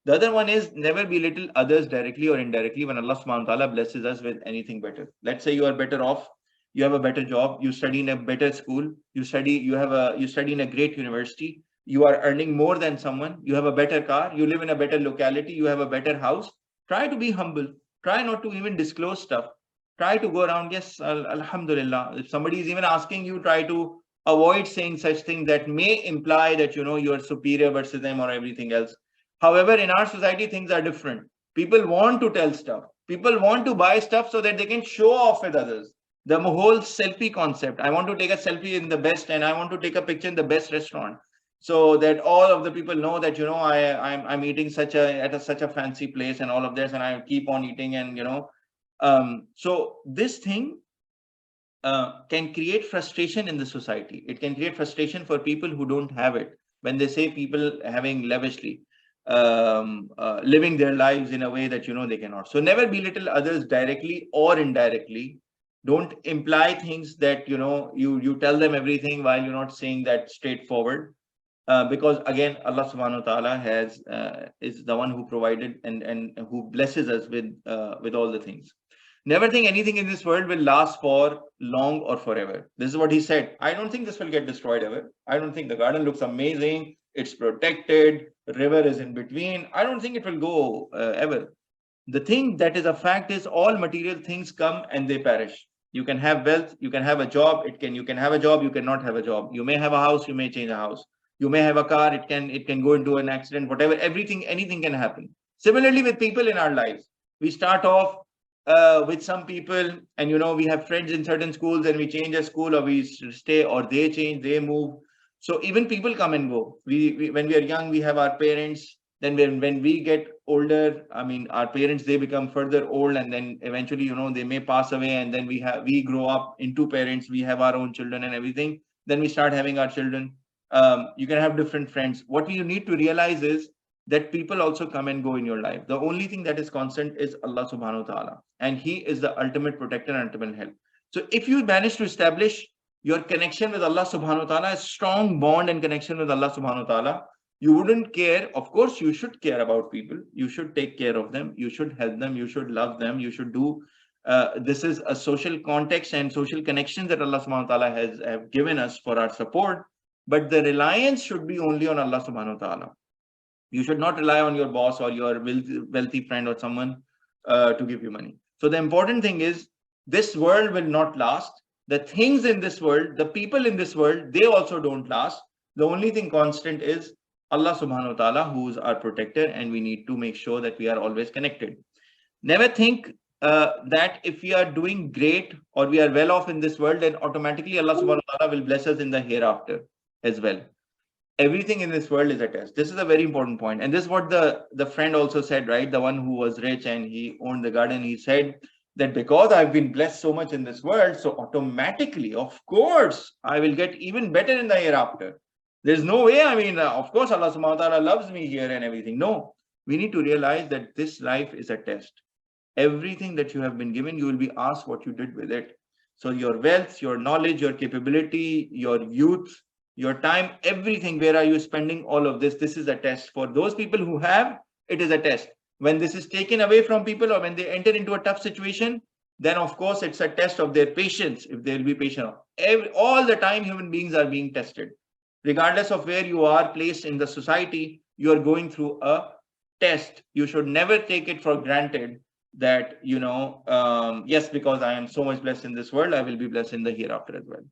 The other one is never belittle others directly or indirectly when Allah subhanahu wa ta'ala blesses us with anything better. Let's say you are better off, you have a better job, you study in a better school, you study in a great university, you are earning more than someone, you have a better car, you live in a better locality, you have a better house. Try to be humble. Try not to even disclose stuff. Try to go around, yes, Alhamdulillah. If somebody is even asking you, try to avoid saying such things that may imply that you are superior versus them or everything else. However, in our society, things are different. People want to tell stuff. People want to buy stuff so that they can show off with others. The whole selfie concept. I want to take a selfie in the best, and I want to take a picture in the best restaurant, so that all of the people know that I'm eating such a fancy place and all of this, and I keep on eating, and so this thing can create frustration in the society. It can create frustration for people who don't have it. When they say people having lavishly, living their lives in a way that they cannot. So never belittle others directly or indirectly. Don't imply things that you tell them everything while you're not saying that straightforward. Because again, Allah subhanahu wa ta'ala is the one who provided and who blesses us with all the things. Never think anything in this world will last for long or forever. This is what he said. I don't think this will get destroyed ever. I don't think the garden looks amazing. It's protected. River is in between. I don't think it will go ever. The thing that is a fact is all material things come and they perish. You can have wealth, you can have a job, you can have a job, you cannot have a job. You may have a house, you may change a house. You may have a car, it can go into an accident, whatever, everything, anything can happen. Similarly with people in our lives, we start off with some people, and we have friends in certain schools, and we change a school, or we stay, or they change, they move. So even people come and go. We when we are young, we have our parents. Then when we get older, I mean, our parents, they become further old, and then eventually, they may pass away, and then we grow up into parents, we have our own children and everything. Then we start having our children. You can have different friends. What you need to realize is that people also come and go in your life. The only thing that is constant is Allah subhanahu wa ta'ala, and He is the ultimate protector and ultimate help. So if you manage to establish your connection with Allah subhanahu wa ta'ala, a strong bond and connection with Allah subhanahu wa ta'ala, you wouldn't care. Of course, you should care about people. You should take care of them. You should help them. You should love them. You should do. This is a social context and social connections that Allah subhanahu wa ta'ala has have given us for our support. But the reliance should be only on Allah subhanahu wa ta'ala. You should not rely on your boss or your wealthy friend or someone to give you money. So the important thing is, this world will not last. The things in this world, the people in this world, they also don't last. The only thing constant is Allah subhanahu wa ta'ala, who is our protector, and we need to make sure that we are always connected. Never think that if we are doing great or we are well off in this world, then automatically Allah subhanahu wa ta'ala will bless us in the hereafter as well. Everything in this world is a test. This is a very important point. And this is what the friend also said, right? The one who was rich and he owned the garden. He said that because I've been blessed so much in this world, so automatically, of course, I will get even better in the hereafter. There's no way. I mean, of course, Allah subhanahu wa ta'ala loves me here and everything. No, we need to realize that this life is a test. Everything that you have been given, you will be asked what you did with it. So your wealth, your knowledge, your capability, your youth, your time, everything, where are you spending all of this? This is a test. For those people who have, it is a test. When this is taken away from people, or when they enter into a tough situation, then of course it's a test of their patience, if they'll be patient. All the time human beings are being tested. Regardless of where you are placed in the society, you are going through a test. You should never take it for granted that, yes, because I am so much blessed in this world, I will be blessed in the hereafter as well.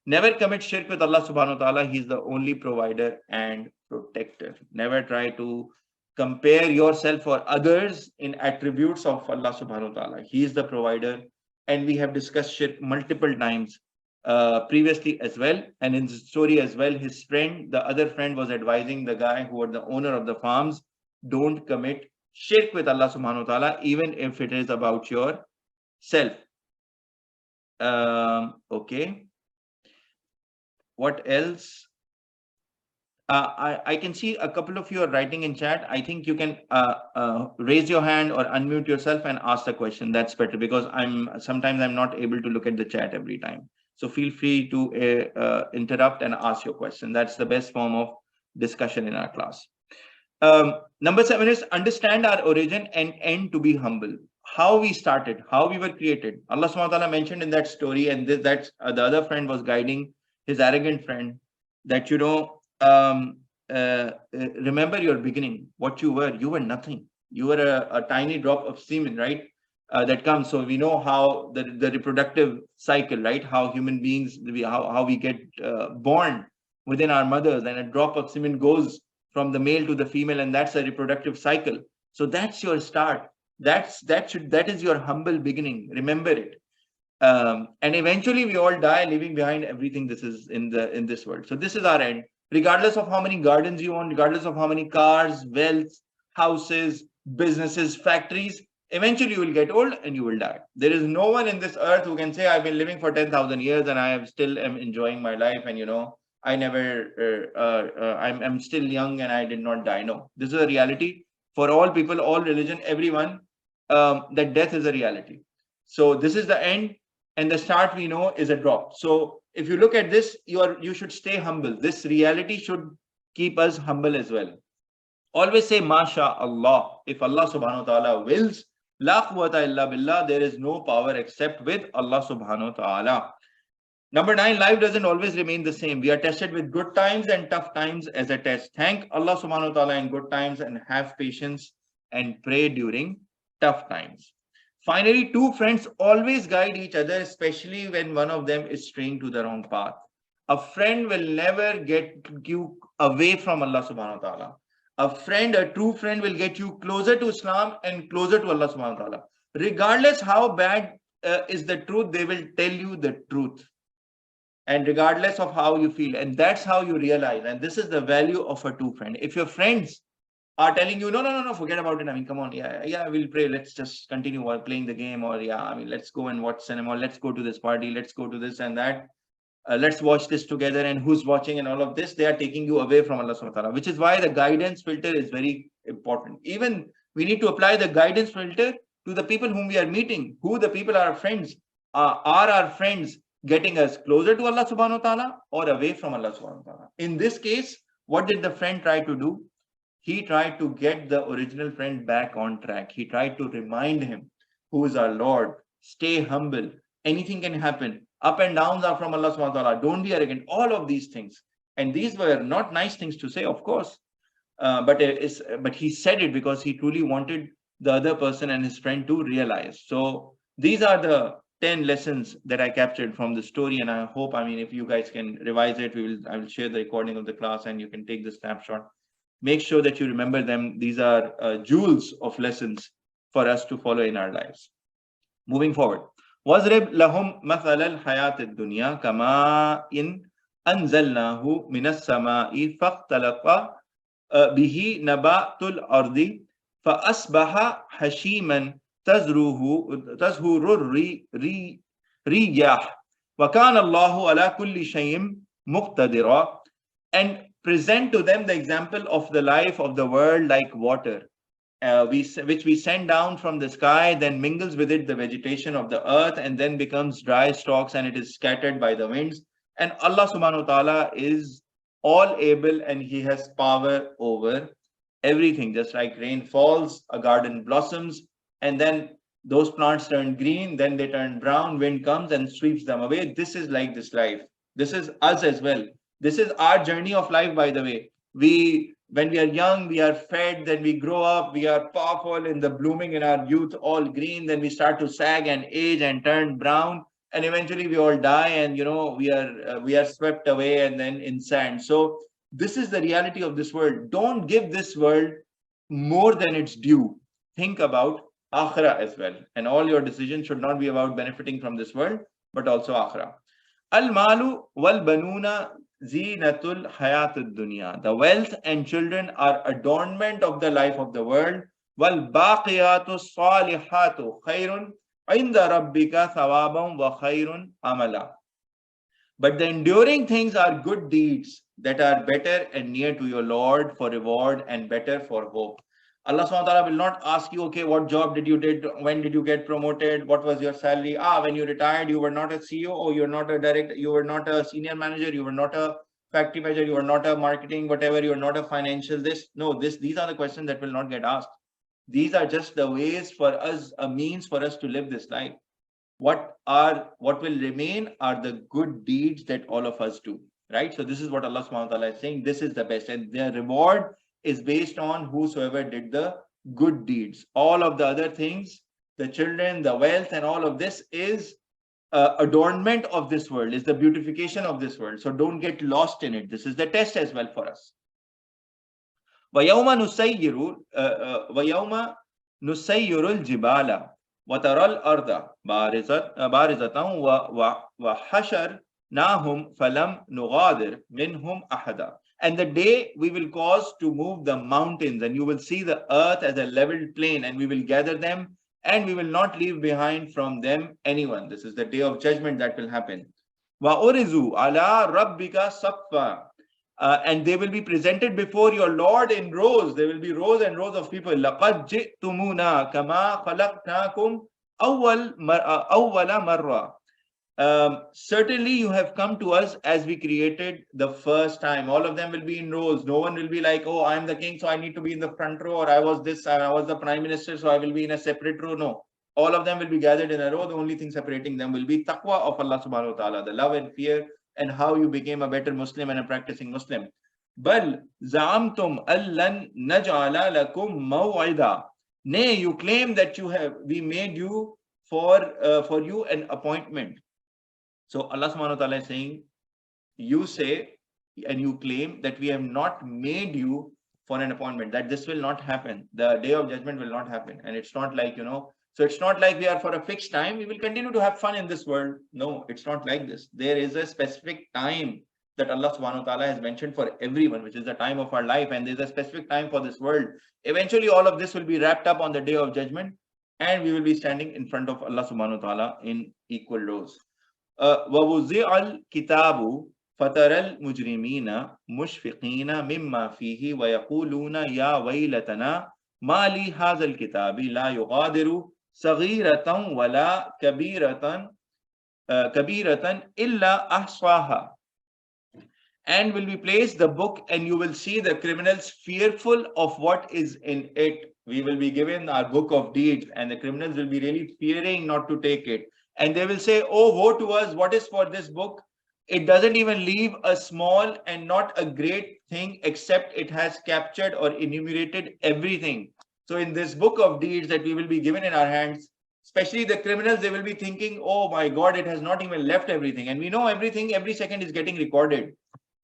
Never commit shirk with Allah subhanahu wa ta'ala. He's the only provider and protector. Never try to compare yourself or others in attributes of Allah subhanahu wa ta'ala. He is the provider. And we have discussed shirk multiple times previously as well. And in the story as well, his friend, the other friend, was advising the guy who was the owner of the farms, don't commit shirk with Allah subhanahu wa ta'ala, even if it is about yourself. Okay. What else? I can see a couple of you are writing in chat. I think you can raise your hand or unmute yourself and ask the question. That's better, because sometimes I'm not able to look at the chat every time. So feel free to interrupt and ask your question. That's the best form of discussion in our class. Number 7 is understand our origin and end to be humble. How we started, how we were created. Allah SWT mentioned in that story, and that's the other friend was guiding his arrogant friend, that remember your beginning, what you were. You were nothing. You were a tiny drop of semen, right? That comes. So we know how the reproductive cycle, right? How human beings, how we get born within our mothers, and a drop of semen goes from the male to the female, and that's a reproductive cycle. So that's your start. That is your humble beginning. Remember it. And eventually we all die, leaving behind everything this is in this world. So this is our end. Regardless of how many gardens you own, regardless of how many cars, wealth, houses, businesses, factories, eventually you will get old and you will die. There is no one in this earth who can say, I've been living for 10,000 years and I still am enjoying my life, and I never I'm still young and I did not die. No, this is a reality for all people, all religion, everyone, that death is a reality. So this is the end. And the start, we know, is a drop. So if you look at this, you should stay humble. This reality should keep us humble as well. Always say, Masha Allah. If Allah subhanahu wa ta'ala wills, La quwwata illa billah. There is no power except with Allah subhanahu wa ta'ala. Number 9, life doesn't always remain the same. We are tested with good times and tough times as a test. Thank Allah subhanahu wa ta'ala in good times and have patience and pray during tough times. Finally, two friends always guide each other, especially when one of them is straying to the wrong path. A friend will never get you away from Allah subhanahu wa ta'ala. A friend, a true friend, will get you closer to Islam and closer to Allah subhanahu wa ta'ala. Regardless how bad is the truth, they will tell you the truth. And regardless of how you feel, and that's how you realize, and this is the value of a true friend. If your friends are telling you, no, forget about it, I mean, come on, yeah, we'll pray, let's just continue while playing the game, or yeah, I mean, let's go and watch cinema, let's go to this party, let's go to this and that, let's watch this together, and who's watching and all of this, they are taking you away from Allah subhanahu wa ta'ala, which is why the guidance filter is very important. Even we need to apply the guidance filter to the people whom we are meeting, who the people are our friends, are our friends getting us closer to Allah subhanahu wa ta'ala or away from Allah subhanahu wa ta'ala. In this case, what did the friend try to do? He tried to get the original friend back on track. He tried to remind him, who is our Lord, stay humble, anything can happen, up and downs are from Allah subhanahu wa ta'ala, don't be arrogant, all of these things. And these were not nice things to say, of course, but he said it because he truly wanted the other person and his friend to realize. So these are the 10 lessons that I captured from the story, and I hope, I mean, if you guys can revise it, I will share the recording of the class and you can take the snapshot. Make sure that you remember them. These are jewels of lessons for us to follow in our lives. Moving forward. وَاضْرِبْ لَهُمْ مَثَلَ الْحَيَاةِ الدُّنْيَا كَمَاءٍ أَنزَلْنَاهُ مِنَ السَّمَاءِ فَاخْتَلَطَ بِهِ نَبَاتُ الْأَرْضِ فَأَصْبَحَ هَشِيمًا تزهر الرياح وكان الله على كل شيء مقتدرا. And present to them the example of the life of the world like water, which we send down from the sky, then mingles with it the vegetation of the earth, and then becomes dry stalks, and it is scattered by the winds. And Allah subhanahu wa ta'ala is all able, and He has power over everything. Just like rain falls, a garden blossoms, and then those plants turn green, then they turn brown, wind comes and sweeps them away. This is like this life. This is us as well. This is our journey of life, by the way. When we are young, we are fed, then we grow up, we are powerful in the blooming in our youth, all green, then we start to sag and age and turn brown, and eventually we all die, and we are swept away and then in sand. So this is the reality of this world. Don't give this world more than its due. Think about akhirah as well, and all your decisions should not be about benefiting from this world, but also akhirah. Al-malu wal-banuna zinatul hayatud dunya. The wealth and children are adornment of the life of the world. Wal-baqiyatu salihatu khayrun inda rabbika thawabam wa khayrun amala. But the enduring things are good deeds that are better and near to your Lord for reward and better for hope. Allah SWT will not ask you, okay, what job did you did? When did you get promoted? What was your salary? When you retired, you were not a CEO, or you're not a director, you were not a senior manager, you were not a factory manager, you were not a marketing, whatever, you're not a financial this. No, these are the questions that will not get asked. These are just the ways for us, a means for us to live this life. What will remain are the good deeds that all of us do, right? So this is what Allah SWT is saying. This is the best, and their reward is based on whosoever did the good deeds. All of the other things, the children, the wealth, and all of this is adornment of this world, is the beautification of this world. So don't get lost in it. This is the test as well for us. وَيَوْمَ نُسَيِّرُ الْجِبَالَ وَتَرَى الْأَرْضَ بَارِزَةً وَحَشَرْنَاهُمْ فَلَمْ نُغَادِرْ مِنْهُمْ أَحَدًا. And the day we will cause to move the mountains, and you will see the earth as a leveled plain, and we will gather them, and we will not leave behind from them anyone. This is the day of judgment that will happen. وَأُرِزُوا عَلَىٰ رَبِّكَ صَفًّا. And they will be presented before your Lord in rows. There will be rows and rows of people. لَقَدْ جِئْتُمُونَا كَمَا خَلَقْنَاكُمْ أَوَّلَ مَرَّةٍ. certainly you have come to us as we created the first time. All of them will be in rows. No one will be like, oh, I'm the king, so I need to be in the front row, or I was this, I was the prime minister, so I will be in a separate row. No, all of them will be gathered in a row. The only thing separating them will be taqwa of Allah subhanahu wa ta'ala, the love and fear, and how you became a better Muslim and a practicing Muslim. Bal zamtum allan naj'ala lakum maw'ida. Nay, you claim that we made you for you an appointment. So Allah subhanahu wa ta'ala is saying, you say and you claim that we have not made you for an appointment, that this will not happen. The day of judgment will not happen. And it's not like, so it's not like we are for a fixed time. We will continue to have fun in this world. No, it's not like this. There is a specific time that Allah subhanahu wa ta'ala has mentioned for everyone, which is the time of our life. And there's a specific time for this world. Eventually, all of this will be wrapped up on the day of judgment. And we will be standing in front of Allah subhanahu wa ta'ala in equal rows. وَوُزِعَ الْكِتَابُ فَتَرَى الْمُجْرِمِينَ مُشْفِقِينَ مِمَّا فِيهِ وَيَقُولُونَ يَا وَيْلَتَنَا مَا لِي هَذَا الْكِتَابِ لَا يُغَادِرُ صَغِيرَةً وَلَا كَبِيرَةً إِلَّا أَحْصَاهَا. And will be placed the book, and you will see the criminals fearful of what is in it. We will be given our book of deeds, and the criminals will be really fearing not to take it. And they will say, oh, woe to us, what is for this book? It doesn't even leave a small and not a great thing, except it has captured or enumerated everything. So in this book of deeds that we will be given in our hands, especially the criminals, they will be thinking, oh my God, it has not even left everything. And we know everything, every second is getting recorded.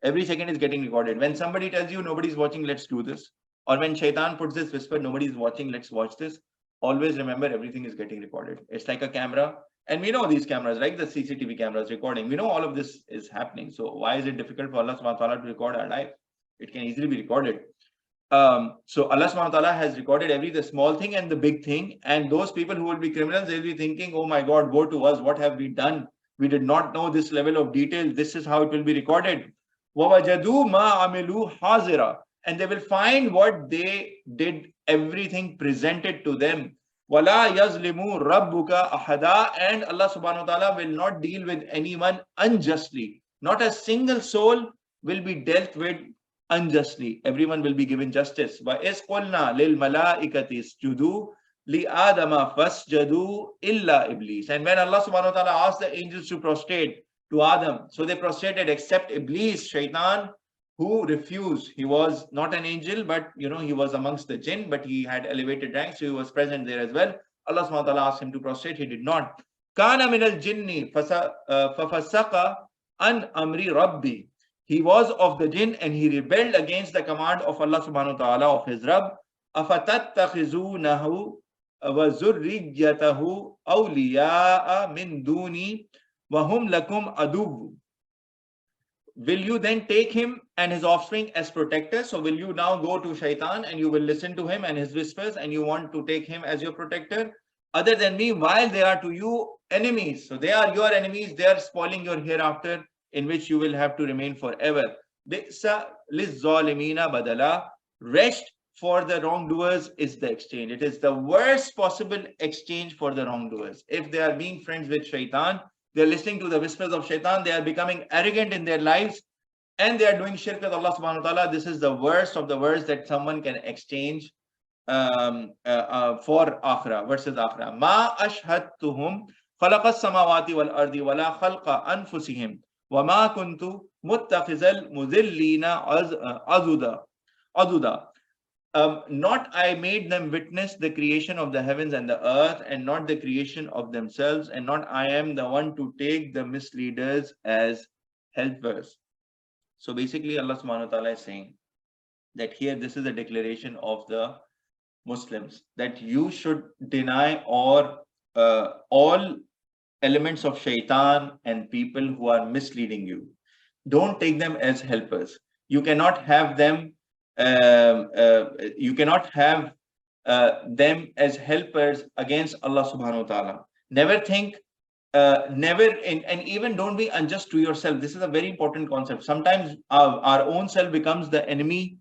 Every second is getting recorded. When somebody tells you nobody's watching, let's do this. Or when shaitan puts this whisper, nobody's watching, let's watch this. Always remember, everything is getting recorded. It's like a camera. And we know these cameras, like the CCTV cameras recording. We know all of this is happening. So why is it difficult for Allah subhanahu wa ta'ala to record our life? It can easily be recorded. So Allah subhanahu wa ta'ala has recorded the small thing and the big thing. And those people who will be criminals, they'll be thinking, oh my God, woe to us. What have we done? We did not know this level of detail. This is how it will be recorded. وَوَجَدُوا مَا عَمِلُوا حَاضِرًا. And they will find what they did, everything presented to them. وَلَا يَظْلِمُوا رَبُّكَ أَحَدًا. And Allah subhanahu wa ta'ala will not deal with anyone unjustly. Not a single soul will be dealt with unjustly. Everyone will be given justice. وَإِذْ قُلْنَا لِلْمَلَائِكَةِ اسْجُدُوا لِآدَمَ فَاسْجَدُوا إِلَّا إِبْلِيسَ. And when Allah subhanahu wa ta'ala asked the angels to prostrate to Adam, so they prostrated except Iblis, Shaitan, who refused. He was not an angel, but he was amongst the jinn, but he had elevated rank, so he was present there as well. Allah subhanahu wa ta'ala asked him to prostrate, he did not. Kana min al-jinni fafasaqa an amri rabbi. He was of the jinn and he rebelled against the command of Allah subhanahu wa ta'ala, of his Rabb. Afatattakhizunahu wa zurriyatahu awliya'a min duni wa hum lakum aduwwu. Will you then take him and his offspring as protectors? So will you now go to Shaitan and you will listen to him and his whispers, and you want to take him as your protector other than me, while they are to you enemies? So they are your enemies. They are spoiling your hereafter, in which you will have to remain forever. Bi'sa liz-zalimina badala. Rest for the wrongdoers is the exchange. It is the worst possible exchange for the wrongdoers. If they are being friends with Shaitan, they are listening to the whispers of Shaitan, they are becoming arrogant in their lives, and they are doing shirk with Allah subhanahu wa ta'ala. This is the worst of the worst that someone can exchange for akhirah, versus akhirah. Ma ashhadtuhum khalaqa as-samawati wal ardi wala khalqa anfusihim wa ma kuntu muttakhizal mudillina aduda. Not I made them witness the creation of the heavens and the earth, and not the creation of themselves, and not I am the one to take the misleaders as helpers. So basically Allah subhanahu wa ta'ala is saying that here this is a declaration of the Muslims, that you should deny all elements of Shaitan and people who are misleading you. Don't take them as helpers. You cannot have them them as helpers against Allah subhanahu wa ta'ala. Never think, and even don't be unjust to yourself. This is a very important concept. Sometimes our own self becomes the enemy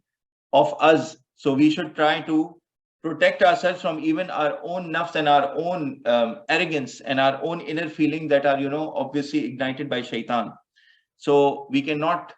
of us. So we should try to protect ourselves from even our own nafs and our own arrogance and our own inner feeling that are, obviously ignited by shaitan. So we cannot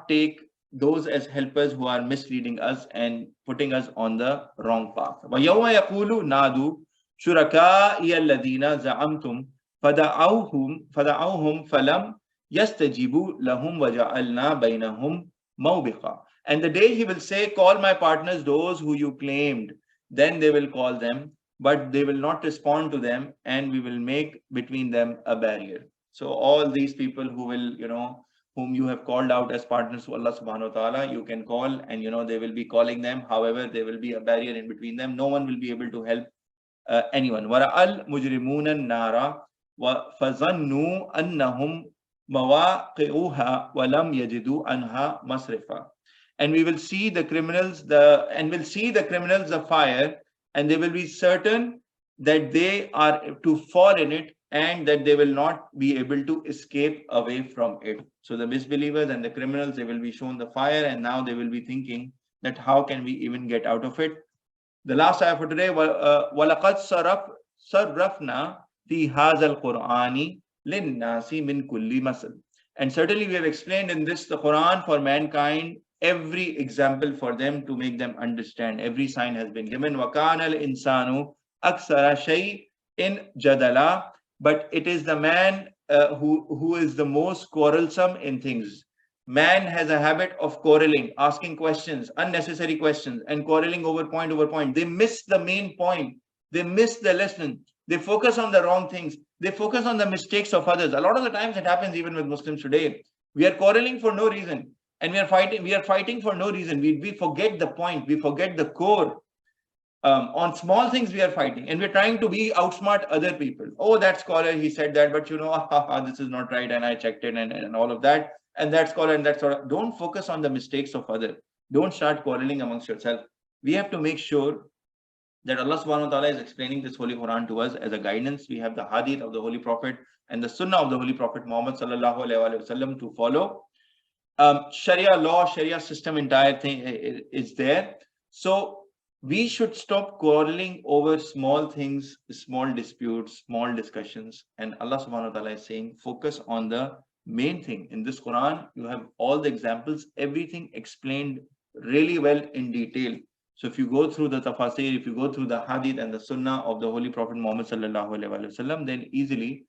take those as helpers who are misleading us and putting us on the wrong path. وَيَوْمَ يَقُولُ نَادُوا شُرَكَائِيَ الَّذِينَ زَعَمْتُمْ فَدَعَوْهُمْ فَلَمْ يَسْتَجِيبُوا لَهُمْ وَجَعَلْنَا بَيْنَهُمْ مَوْبِقًا. And the day he will say, call my partners, those who you claimed. Then they will call them, but they will not respond to them, and we will make between them a barrier. So all these people who will, whom you have called out as partners to Allah subhanahu wa ta'ala, you can call, and they will be calling them. However, there will be a barrier in between them. No one will be able to help anyone. وَرَأَى الْمُجْرِمُونَ النَّارَ وَفَظَنُّوا أَنَّهُمْ مَوَاقِعُهَا وَلَمْ يَجِدُوا عَنْهَا مَصْرِفًا. And we will see the criminals, the fire, and they will be certain that they are to fall in it, and that they will not be able to escape away from it. So the misbelievers and the criminals, they will be shown the fire, and now they will be thinking that how can we even get out of it. The last ayah for today, وَلَقَدْ صَرَّفْنَا فِي هَذَا الْقُرْآنِ لِلنَّاسِ مِنْ كُلِّ مَثَلٍ. And certainly we have explained in this, the Quran, for mankind, every example for them to make them understand. Every sign has been given. وَكَانَ الْإِنسَانُ أَكْثَرَ شَيْءٍ جَدَلًا. But it is the man who is the most quarrelsome in things. Man has a habit of quarreling, asking questions, unnecessary questions, and quarreling over point. They miss the main point. They miss the lesson. They focus on the wrong things. They focus on the mistakes of others. A lot of the times it happens even with Muslims today. We are quarreling for no reason. And we are fighting for no reason. We forget the point. We forget the core. On small things we are fighting, and we're trying to be outsmart other people. Oh, that scholar, he said that, but this is not right, and I checked it, and all of that. And that scholar and that scholar. Don't focus on the mistakes of others. Don't start quarreling amongst yourself. We have to make sure that Allah subhanahu wa ta'ala is explaining this Holy Quran to us as a guidance. We have the Hadith of the Holy Prophet and the Sunnah of the Holy Prophet Muhammad sallallahu alaihi wasallam to follow. Sharia law, Sharia system, entire thing is there. So we should stop quarreling over small things, small disputes, small discussions. And Allah subhanahu wa ta'ala is saying, focus on the main thing. In this Quran, you have all the examples, everything explained really well in detail. So if you go through the Tafsir, if you go through the Hadith and the Sunnah of the Holy Prophet Muhammad sallallahu alaihi wasallam, then easily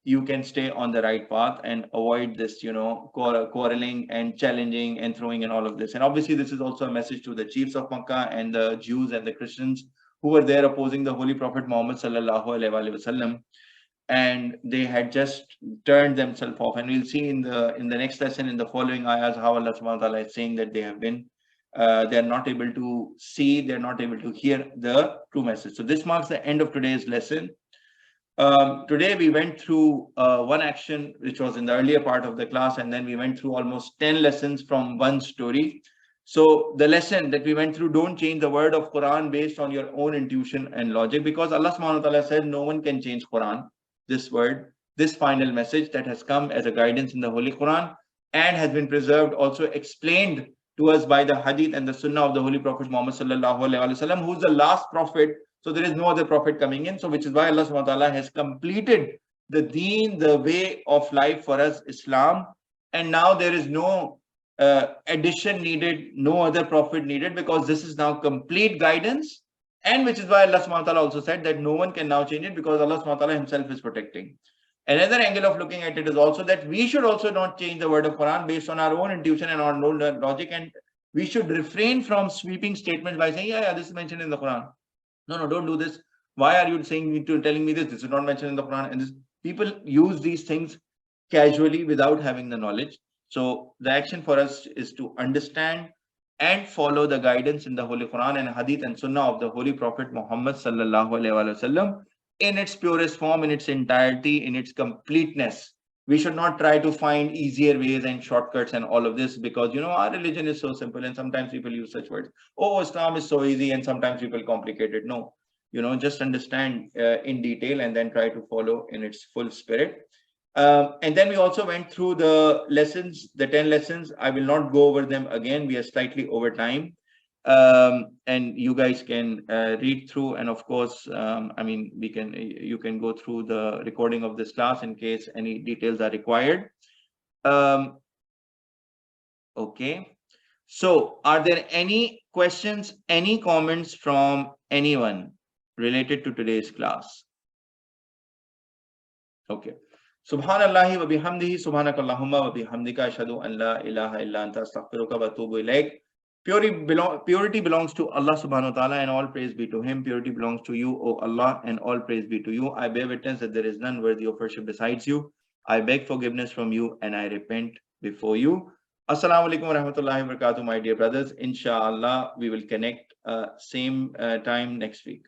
you can stay on the right path and avoid this, quarreling and challenging and throwing and all of this. And obviously, this is also a message to the chiefs of Makkah and the Jews and the Christians who were there opposing the Holy Prophet Muhammad sallallahu alaihi wasallam, and they had just turned themselves off. And we'll see in the next lesson, in the following ayahs, how Allah subhanahu wa ta'ala is saying that they have been they're not able to see, they're not able to hear the true message. So this marks the end of today's lesson. Today we went through one action which was in the earlier part of the class, and then we went through almost 10 lessons from one story. So the lesson that we went through, don't change the word of Quran based on your own intuition and logic, because Allah subhanahu wa ta'ala said no one can change Quran, this word, this final message that has come as a guidance in the Holy Quran and has been preserved, also explained to us by the Hadith and the Sunnah of the Holy Prophet Muhammad sallallahu alaihi wasallam, who's the last prophet. So there is no other prophet coming in. So which is why Allah subhanahu wa ta'ala has completed the deen, the way of life for us, Islam. And now there is no addition needed, no other prophet needed, because this is now complete guidance. And which is why Allah subhanahu wa ta'ala also said that no one can now change it, because Allah subhanahu wa ta'ala himself is protecting. Another angle of looking at it is also that we should also not change the word of Quran based on our own intuition and our own logic. And we should refrain from sweeping statements by saying, yeah, this is mentioned in the Quran. No, don't do this. Why are you telling me this? This is not mentioned in the Quran. And people use these things casually without having the knowledge. So the action for us is to understand and follow the guidance in the Holy Quran and Hadith and Sunnah of the Holy Prophet Muhammad sallallahu alaihi wasallam in its purest form, in its entirety, in its completeness. We should not try to find easier ways and shortcuts and all of this, because our religion is so simple, and sometimes people use such words. Oh, Islam is so easy, and sometimes people complicate it. No, just understand in detail and then try to follow in its full spirit. And then we also went through the lessons, the 10 lessons. I will not go over them again. We are slightly over time. and you guys can read through, and of course, I mean, you can go through the recording of this class in case any details are required. Okay, so are there any questions, any comments from anyone related to today's class? Okay. Subhanallahi wa bihamdihi, subhanakallahumma wa bihamdika, ashhadu an la ilaha illa anta, astaghfiruka wa atubu ilaik. Purity belongs to Allah subhanahu wa ta'ala, and all praise be to Him. Purity belongs to you, O Allah, and all praise be to you. I bear witness that there is none worthy of worship besides you. I beg forgiveness from you, and I repent before you. Assalamu alaikum wa rahmatullahi wa barakatuh, my dear brothers. Inshallah, we will connect same time next week.